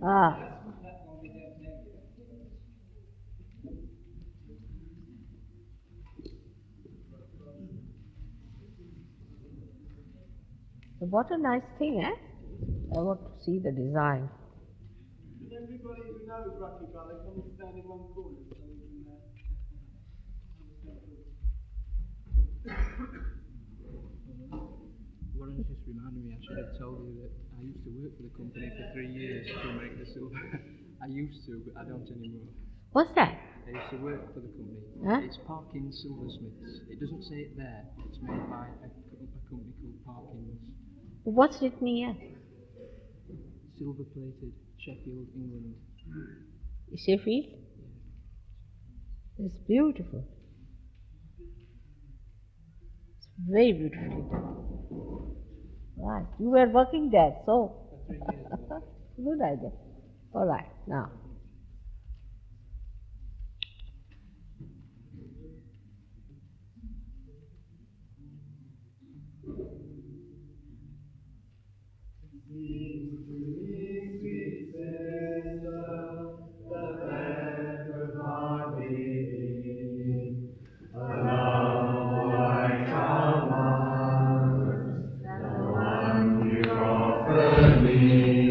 Ah. So what a nice thing, eh? I want to see the design. Can everybody who knows Rocky Valley come and stand in one corner so we can Warren just reminded me, I should have told you that I used to work for the company for 3 years to make the silver. I used to, but I don't anymore. What's that? I used to work for the company. Huh? It's Parkins Silversmiths. It doesn't say it there. It's made by a company called Parkins. What's written here? Silver plated, Sheffield, England. Sheffield? It's beautiful. It's very beautifully done. Right. You were working there, so. Good idea. All right, now. Me.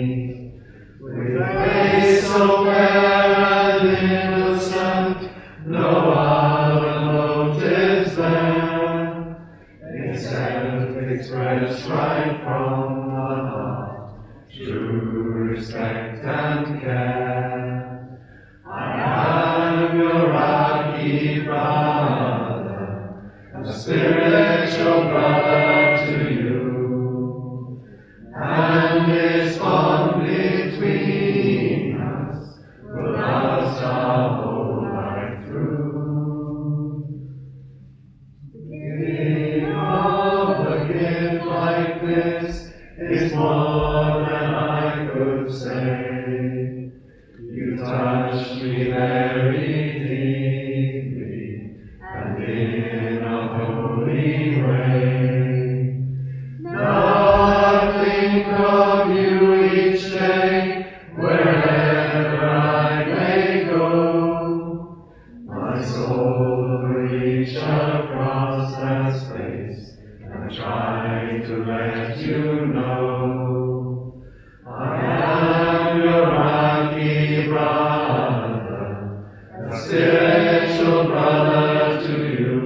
respect and care. I am your rocky brother, a spiritual brother to you, and this bond between us will last our whole life through. Giving of a gift like this is more than I could say. You touch me very deeply and in a holy way. Now I think of you each day, wherever I may go. My soul will reach across that space and try to let you know I am your rocky brother, a spiritual brother to you,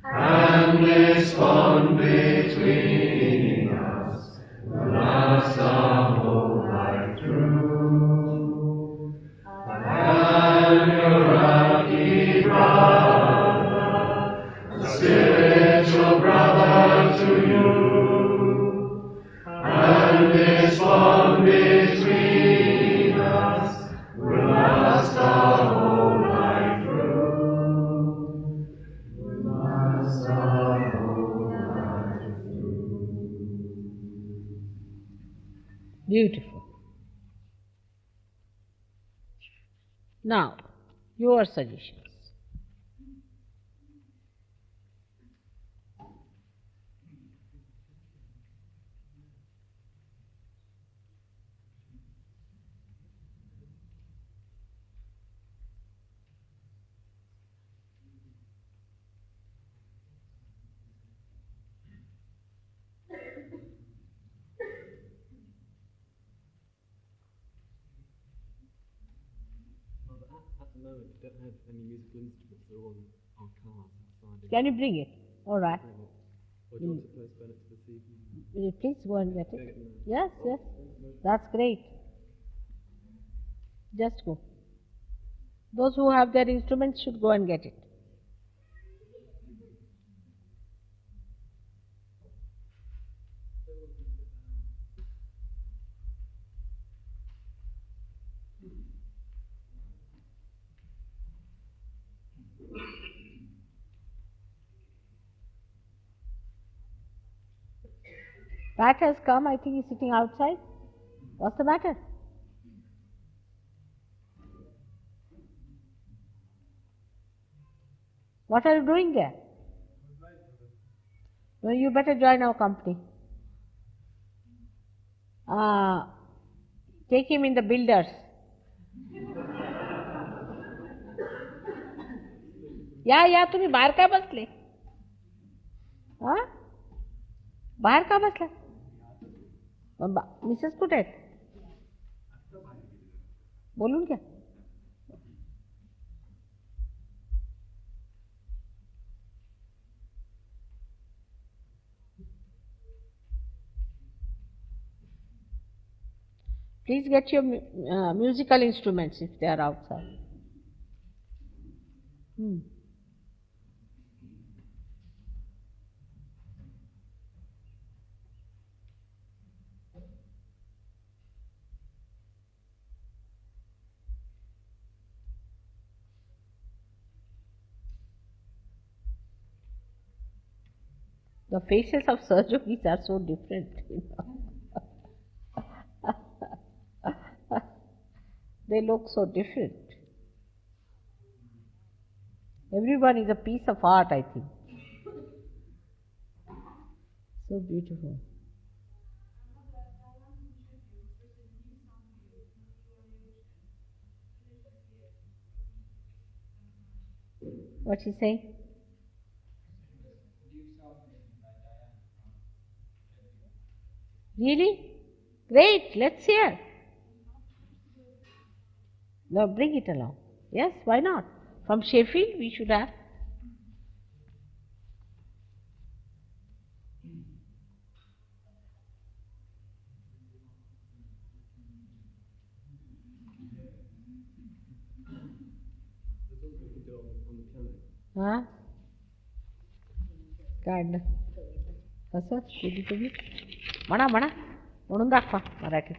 and this bond between us will last our whole life through. I am your rocky brother, a spiritual brother to you, and this bond between us will last our whole life through. Will last our whole life through. Beautiful. Now, your suggestions. Well, at the moment, we don't have any musical instruments. They're all in our cars outside. Can you bring it? All right. Or do you want to postpone it to this evening? Will you please go and get Go it? get them now. Yes, yes. That's great. Just go. Those who have their instruments should go and get it. Pat has come, I think he's sitting outside. What's the matter? What are you doing there? No, you better join our company. Take him in the builders. या तुम्ही बाहेर का बसले? बाहेर का बसला? Mrs कुठे आहेत? बोलून घ्या. Please get your musical instruments if they are outside. The faces of Sahajogis are so different. They look so different. Everyone is a piece of art, I think. So beautiful. What's she saying? Really? Great, let's hear. Now bring it along. Yes, why not? From Sheffield we should have. There's something we can do on the piano. Huh? काढणं असं केली तुम्ही म्हणा म्हणा म्हणून दाखवा मराठीत.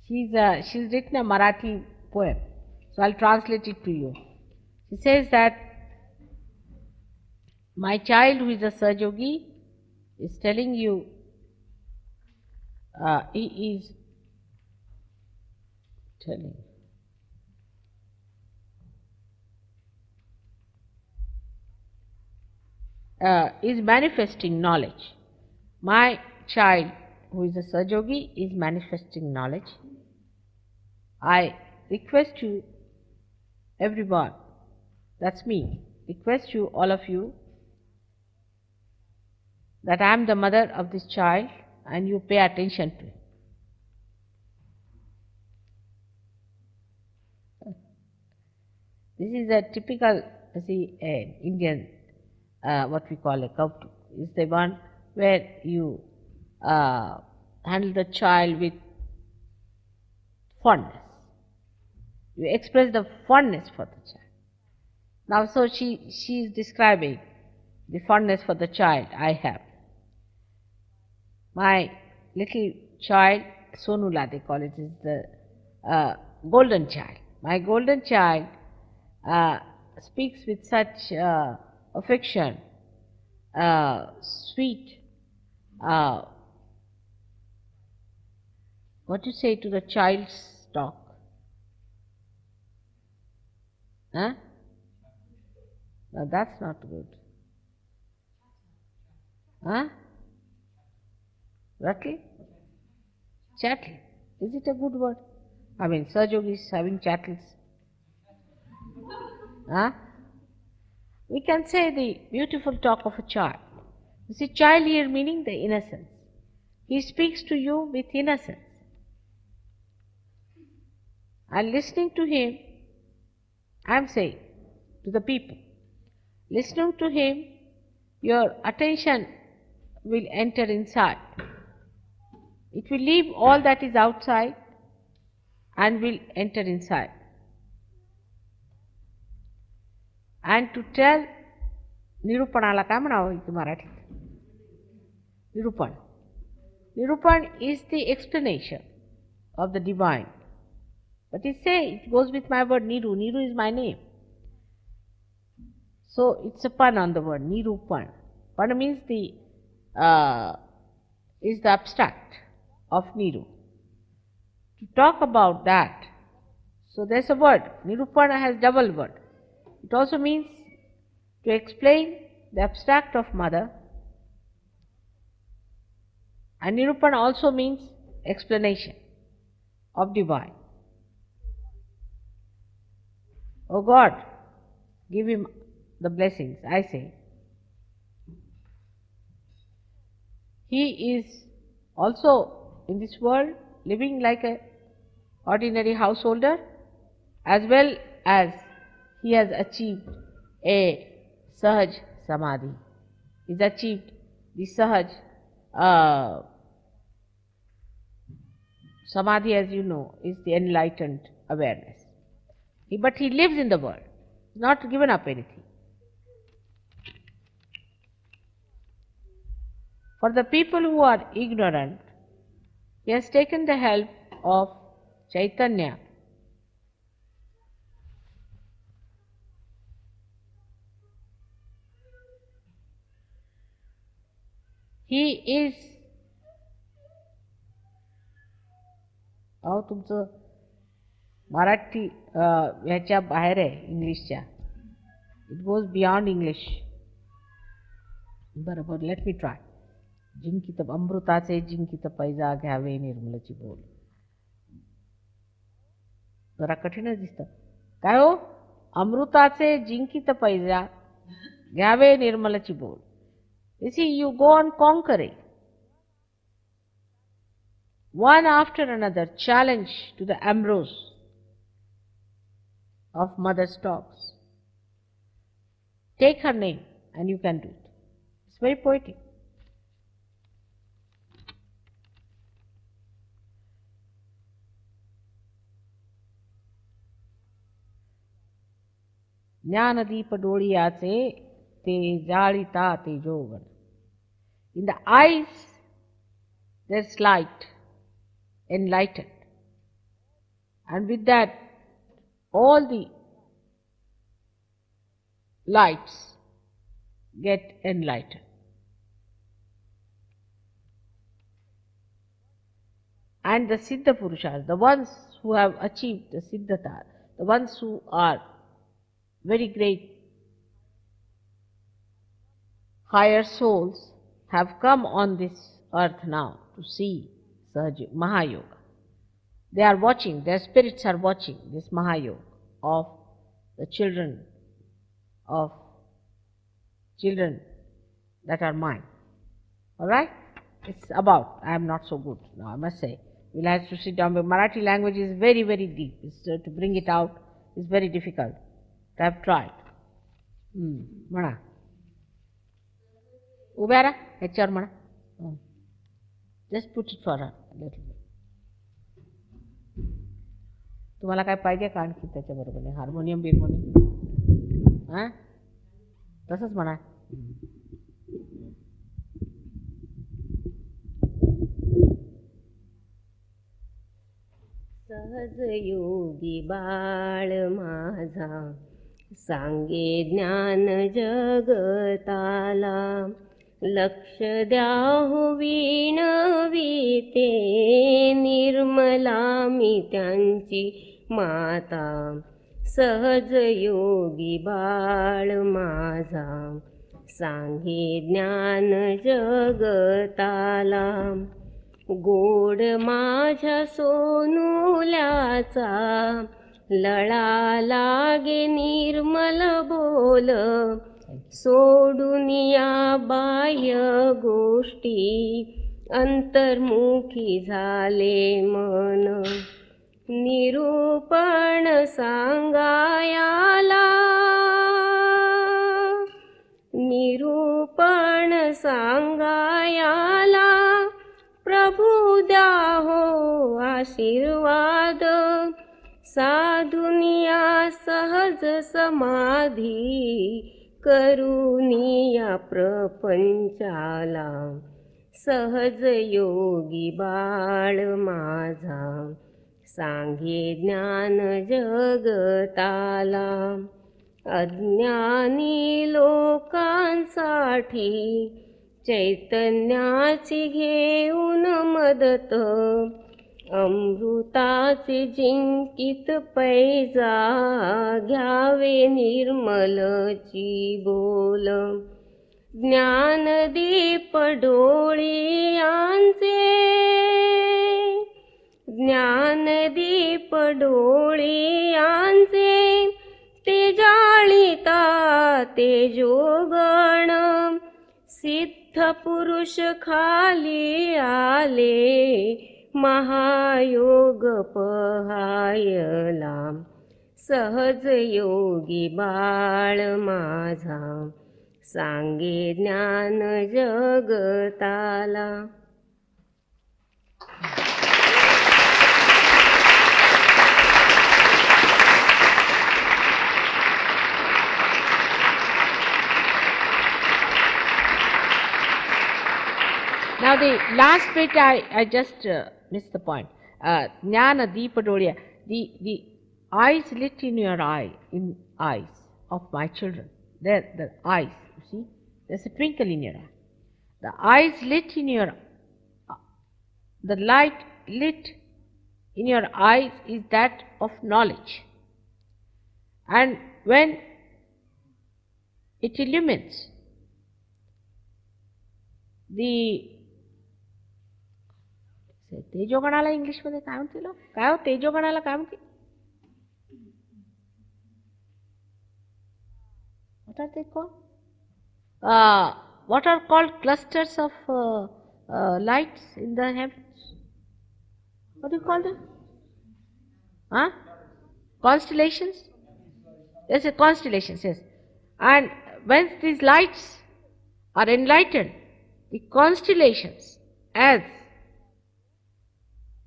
She's written a Marathi poem, so I'll translate it to you. She says that my child who is a Sahaja is telling you, he is telling is manifesting knowledge. My child who is a Sahaja is manifesting knowledge. I request you, everyone, that's me, request you, all of you, that I am the mother of this child and you pay attention to it. This is a typical, Indian, what we call a kautuk. It's the one where you handle the child with fondness. You express the fondness for the child. Now, so she is describing the fondness for the child I have. My little child, Sonula they call it, is the golden child. My golden child speaks with such affection, sweet, what do you say to the child's talk? Huh? No, that's not good. Huh? Rattle? Chattel. Is it a good word? I mean, Sahaja is having chattels. Huh? We can say the beautiful talk of a child. You see, child here meaning the innocence. He speaks to you with innocence. And listening to him, I am saying to the people, listening to him, your attention will enter inside. It will leave all that is outside and will enter inside. And to tell, निरूपणाला काय म्हणावं इथे मराठीत? निरूपण. Nirupan is the explanation of the divine. But it goes with my word Niru. Niru is my name. So it's a pun on the word Nirupan. Pan means is the abstract of Niru. To talk about that, so there's a word. Nirupana has double word. It also means to explain the abstract of mother, and Nirupana also means explanation of divine. Oh God, give him the blessings, I say. He is also in this world living like a ordinary householder, as well as he has achieved a Sahaj Samadhi. He's achieved the Sahaj Samadhi, as you know, is the enlightened awareness. But he lives in the world, not given up anything. For the people who are ignorant, he has taken the help of Chaitanya. He is, तुमचं मराठी ह्याच्या बाहेर आहे इंग्लिशच्या. It goes beyond English. बरोबर, let me try. जिंकित अमृताचे जिंकित पैजा घ्यावे निर्मलची बोल. जरा कठीणच दिसतं. काय हो? अमृताचे जिंकित पैजा घ्यावे निर्मलची बोल. You see, you go on conquering. One after another, challenge to the ambrose of mother's talks. Take her name and you can do it. It's very poetic. Gyandeep डोळियाचे ते जाळिता तेजोगण. In the eyes there's light, enlightened. And with that, all the lights get enlightened. And the Siddha Purushas, the ones who have achieved the Siddhata, the ones who are very great higher souls, have come on this earth now to see Sahaja Mahayoga. They are watching, their spirits are watching this Mahayoga of the children that are mine. Alright? It's about, I am not so good now, I must say. We'll have to sit down, but Marathi language is very, very deep. To bring it out is very difficult. I have tried. म्हणा. उभ्या राहा, ह्याच्यावर म्हणा. Just put it for her a little bit. तुम्हाला काय पाहिजे का आणखी त्याच्याबरोबर? हार्मोनियम बिर्मोनियम? हां? तसंच म्हणा. सहज योगी बाळ माझा सांगे ज्ञान जगताला लक्ष द्या हो विणविते निर्मला मी त्यांची माता सहज योगी बाळ माझा सांगे ज्ञान जगताला गोड माझ्या सोनुल्याचा लळा लागे निर्मल बोल सोडून या बाह्य गोष्टी अंतर्मुखी झाले मन निरूपण सांगायाला निरूपण सांगायाला प्रभु द्या हो आशीर्वाद साधुनिया सहज समाधी करुनिया प्रपंचाला सहज योगी बाळ माझा सांगे ज्ञान जगताला अज्ञानी लोकांसाठी चैतन्याची घेऊन मदत अमृताचे जिंकित पैजा घ्यावे निर्मलची बोल ज्ञानदीप डोळियांचे ज्ञानदीप डोळियांचे ते जाळिता तेजोगण सिद्ध पुरुष खाली आले महायोग पहायला सहज योगी बाळ माझा सांगे ज्ञान जगताला. Now the last bit I just missed the point. Jnana Deepa Doliya, the eyes lit in your eyes of my children. There, the eyes, you see, there's a twinkle in your eye. The eyes lit in your, the light lit in your eyes is that of knowledge. And when it illumines the तेजोगणाला इंग्लिशमध्ये काय म्हणते लोक? काय हो तेजोगणाला काय म्हणते? What are they called? What are called clusters of lights in the heavens? What do you call them? Huh? Constellations? Yes, constellations, yes. And when these lights are enlightened, the constellations as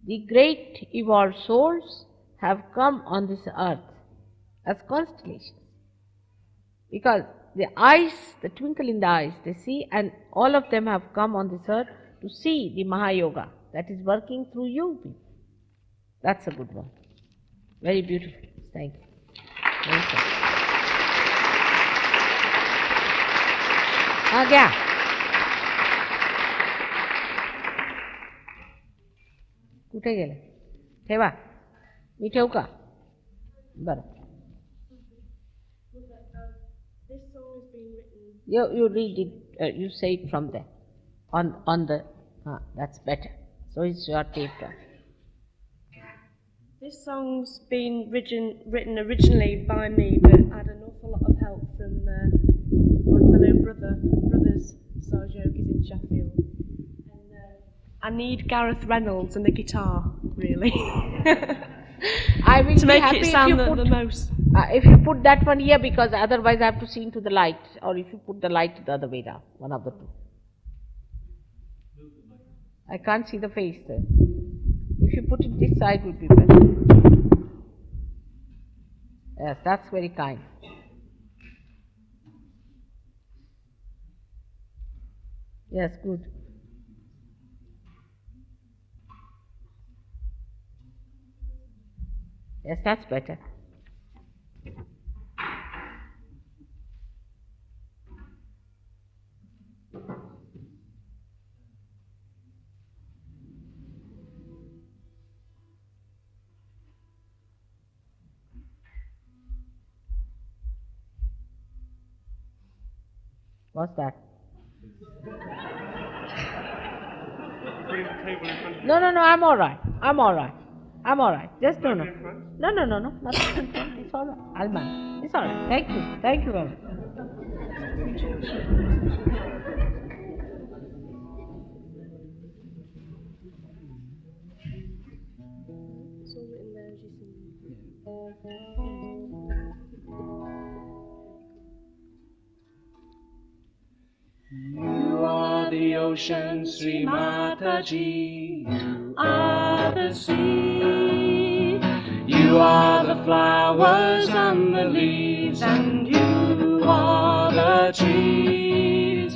the great evolved souls have come on this earth as constellations. Because the eyes, the twinkle in the eyes, they see, and all of them have come on this earth to see the Mahayoga that is working through you people. That's a good one. Very beautiful. Thank you. Very good. गया कुठे गेले ठेवा मी ठेवू का बरं This song has been written. you read it you say it from there on the that's better so it's your tape on. This song's been written originally by me, but I had an awful lot of help from my fellow brothers, Sahaja in Sheffield. And I need Gareth Reynolds and the guitar, really, I will to be make happy it sound if you put, the most. if you put that one here, because otherwise I have to see into the light, or if you put the light the other way down, one of the two. I can't see the face there. If you put it this side would be better. Yes, that's very kind. Yes, good. Yes, that's better. What's that? No, I'm all right. Just no. Nothing in front. It's all right. I'll manage. It's all right. Thank you very much. It's all written there as you sing. You are the ocean, Sri Mataji. You are the sea. You are the flowers and the leaves, and you are the trees.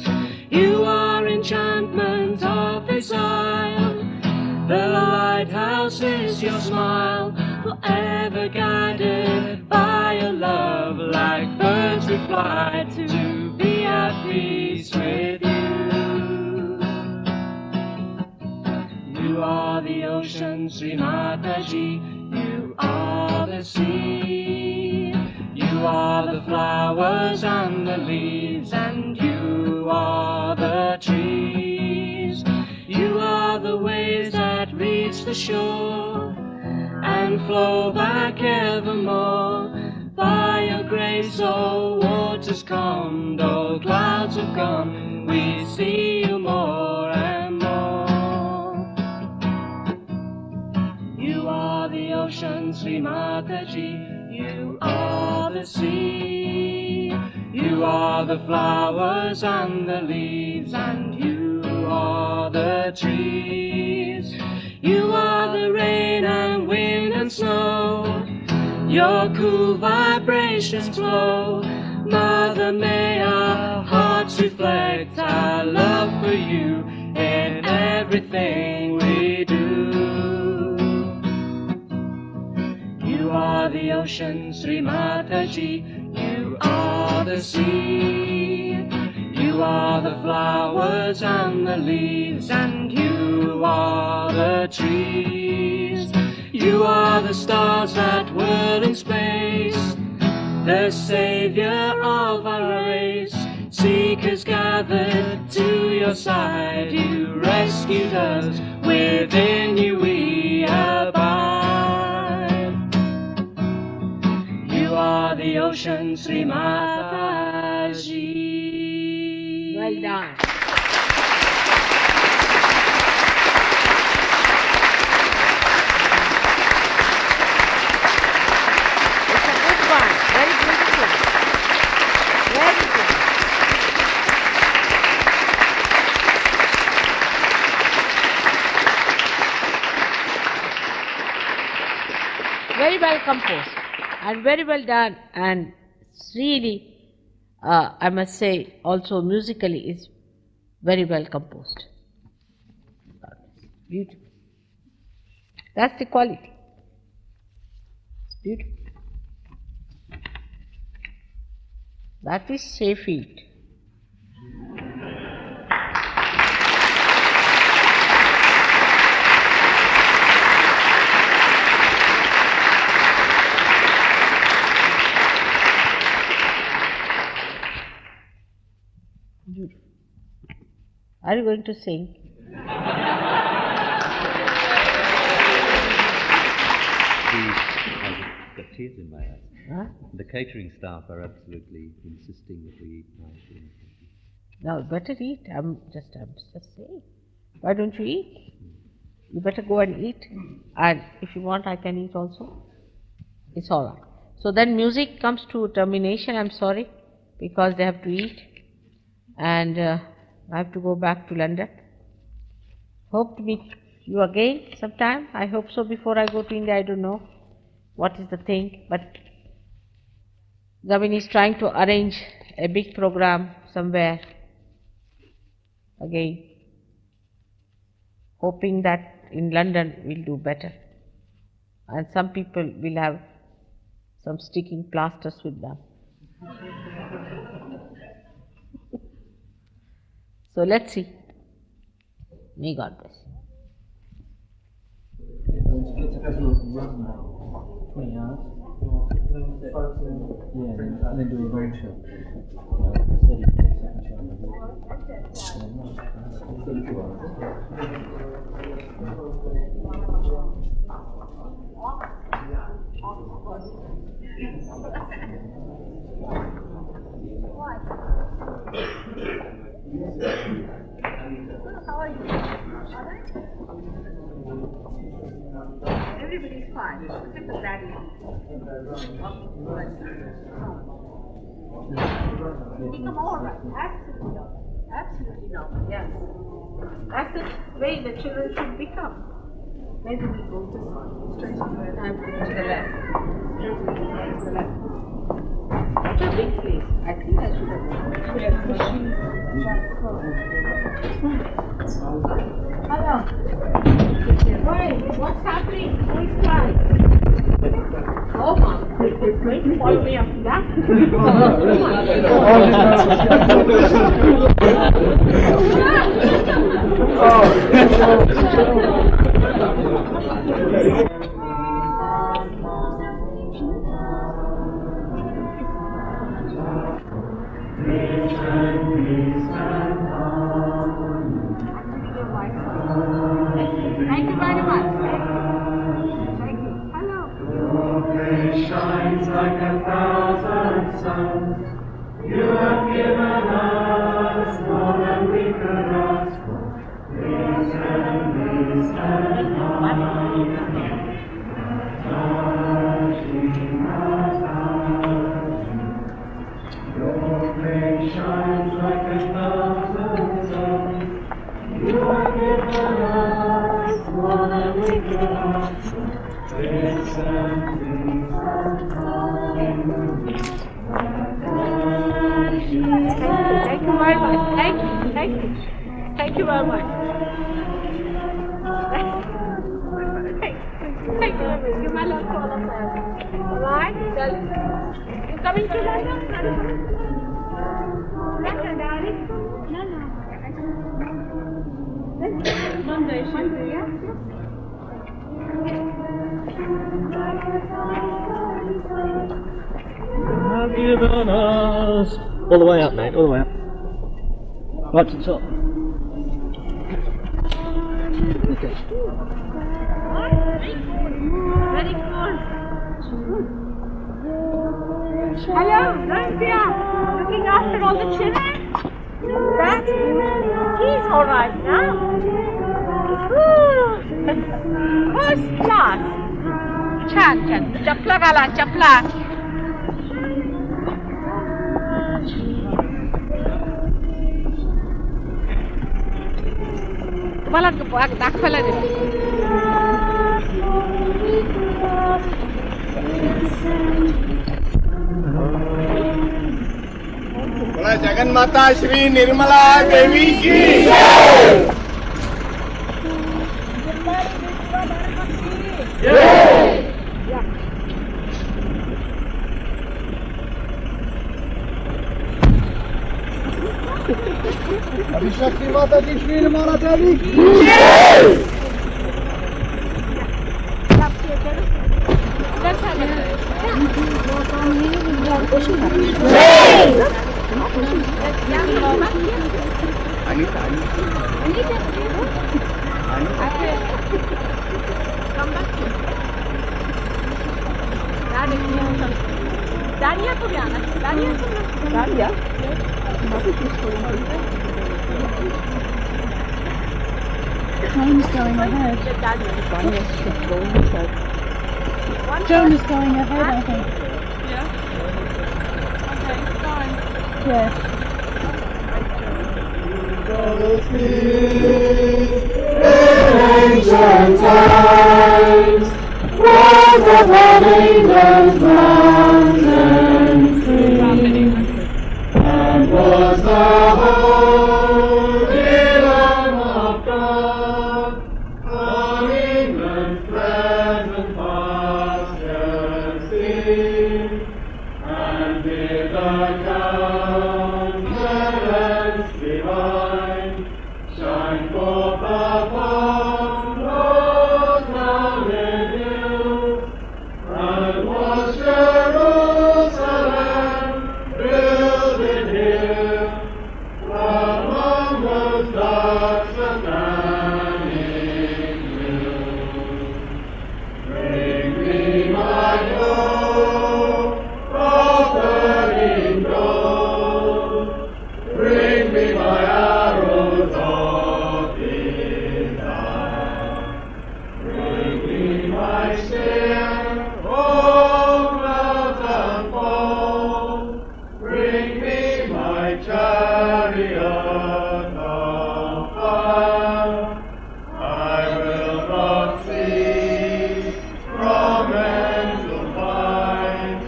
You are enchantment of this isle. The lighthouse is your smile, forever guided by your love. Like birds we fly to be at peace with you. You are the ocean, Sri Mataji. You are the sea. You are the flowers and the leaves, and you are the trees. You are the waves that reach the shore and flow back evermore. By your grace all waters calmed, all clouds have gone, we see you more and more. You are the ocean, Sri Mataji. You are the sea. You are the flowers and the leaves, and you are the trees. You are the rain and wind and snow. Your cool vibrations flow. Mother, may our hearts reflect our love for you in everything we do. You are the ocean, Sri Mataji. You are the sea. You are the flowers and the leaves, and you are the trees. You are the stars that whirl in space, the savior of our race. Seekers gathered to your side, you rescued us, within you we abide. You are the ocean, Sri Mataji. Well done. It's a good one. Very beautiful. Very good. Very well composed and very well done, and it's really I must say also musically is very well composed. Beautiful. That's the quality. It's beautiful. That is Sheffield. Beautiful. Are you going to sing? I've got tears in my eyes. Huh? The catering staff are absolutely insisting that we eat nicely. Now better eat. I'm just saying. Why don't you eat? You better go and eat. And if you want, I can eat also. It's all right. So then music comes to termination. I'm sorry, because they have to eat, and I have to go back to London. Hope to meet you again sometime. I hope so. Before I go to India, I don't know what is the thing, but Gavin is trying to arrange a big program somewhere again, hoping that in London we'll do better, and some people will have some sticking plasters with them. So let's see. May God bless. It's a casual run now, 20 yards. Yeah, and then do a road shot. Steady, 30 Everybody's fine, except for Daddy. Become all right. Absolutely normal. Absolutely normal, yes. That's the way the children should become. Maybe we go this one, straight away, and I put it to the left. Straight to the left. What a big place. I think I should have Hello. Why? What's happening? Who is crying? Oh my, it's going to follow me after that? Thank you very much. Thank you. Hello. Your face shines like 1,000 suns. You have given us more than we could ask for. Peace and peace and harmony. Touching us out. Your face shines like 1,000 suns. You have given us more than we could ask for. Peace and peace and harmony. Thank you very much. Thank you. Thank you. Thank you very much. Thank you very much. Give my love to all of them. Alright? You coming to London? London, darling? No. Monday, yeah? You have given us. All the way up, mate, all the way up. Right to the top. Okay. Very cool. Hello, Cynthia. Looking after all the children? That's he's all right now. First class. छान. चपला घाला, चपला. तुम्हाला दाखवायला देते. बोला जगन्माता श्री निर्मला देवी की अभिषेक माता जी श्री निर्मला देवी की Time's going ahead. Joan is going ahead, I think. Yeah? Okay, fine. Yes. Ancient times, was the budding of mountain free, and was the holy Lamb of God, our England's pleasant pastures seen, and did the countenance divine shine forth upon those mountain hills, and was Jerusalem builded here, among those dark satanic hills. Bring me my gold, offering gold, bring me my arrows of desire, bring me my spear, oh clouds unfold, bring me my chariot of fire. I will not cease from end to fight,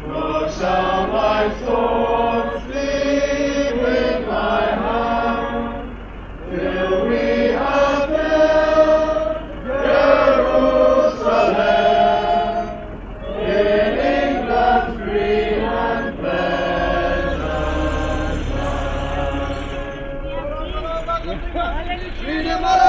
nor shall my sword sleep in my hand, till we have built Jerusalem in England's free and pleasant land.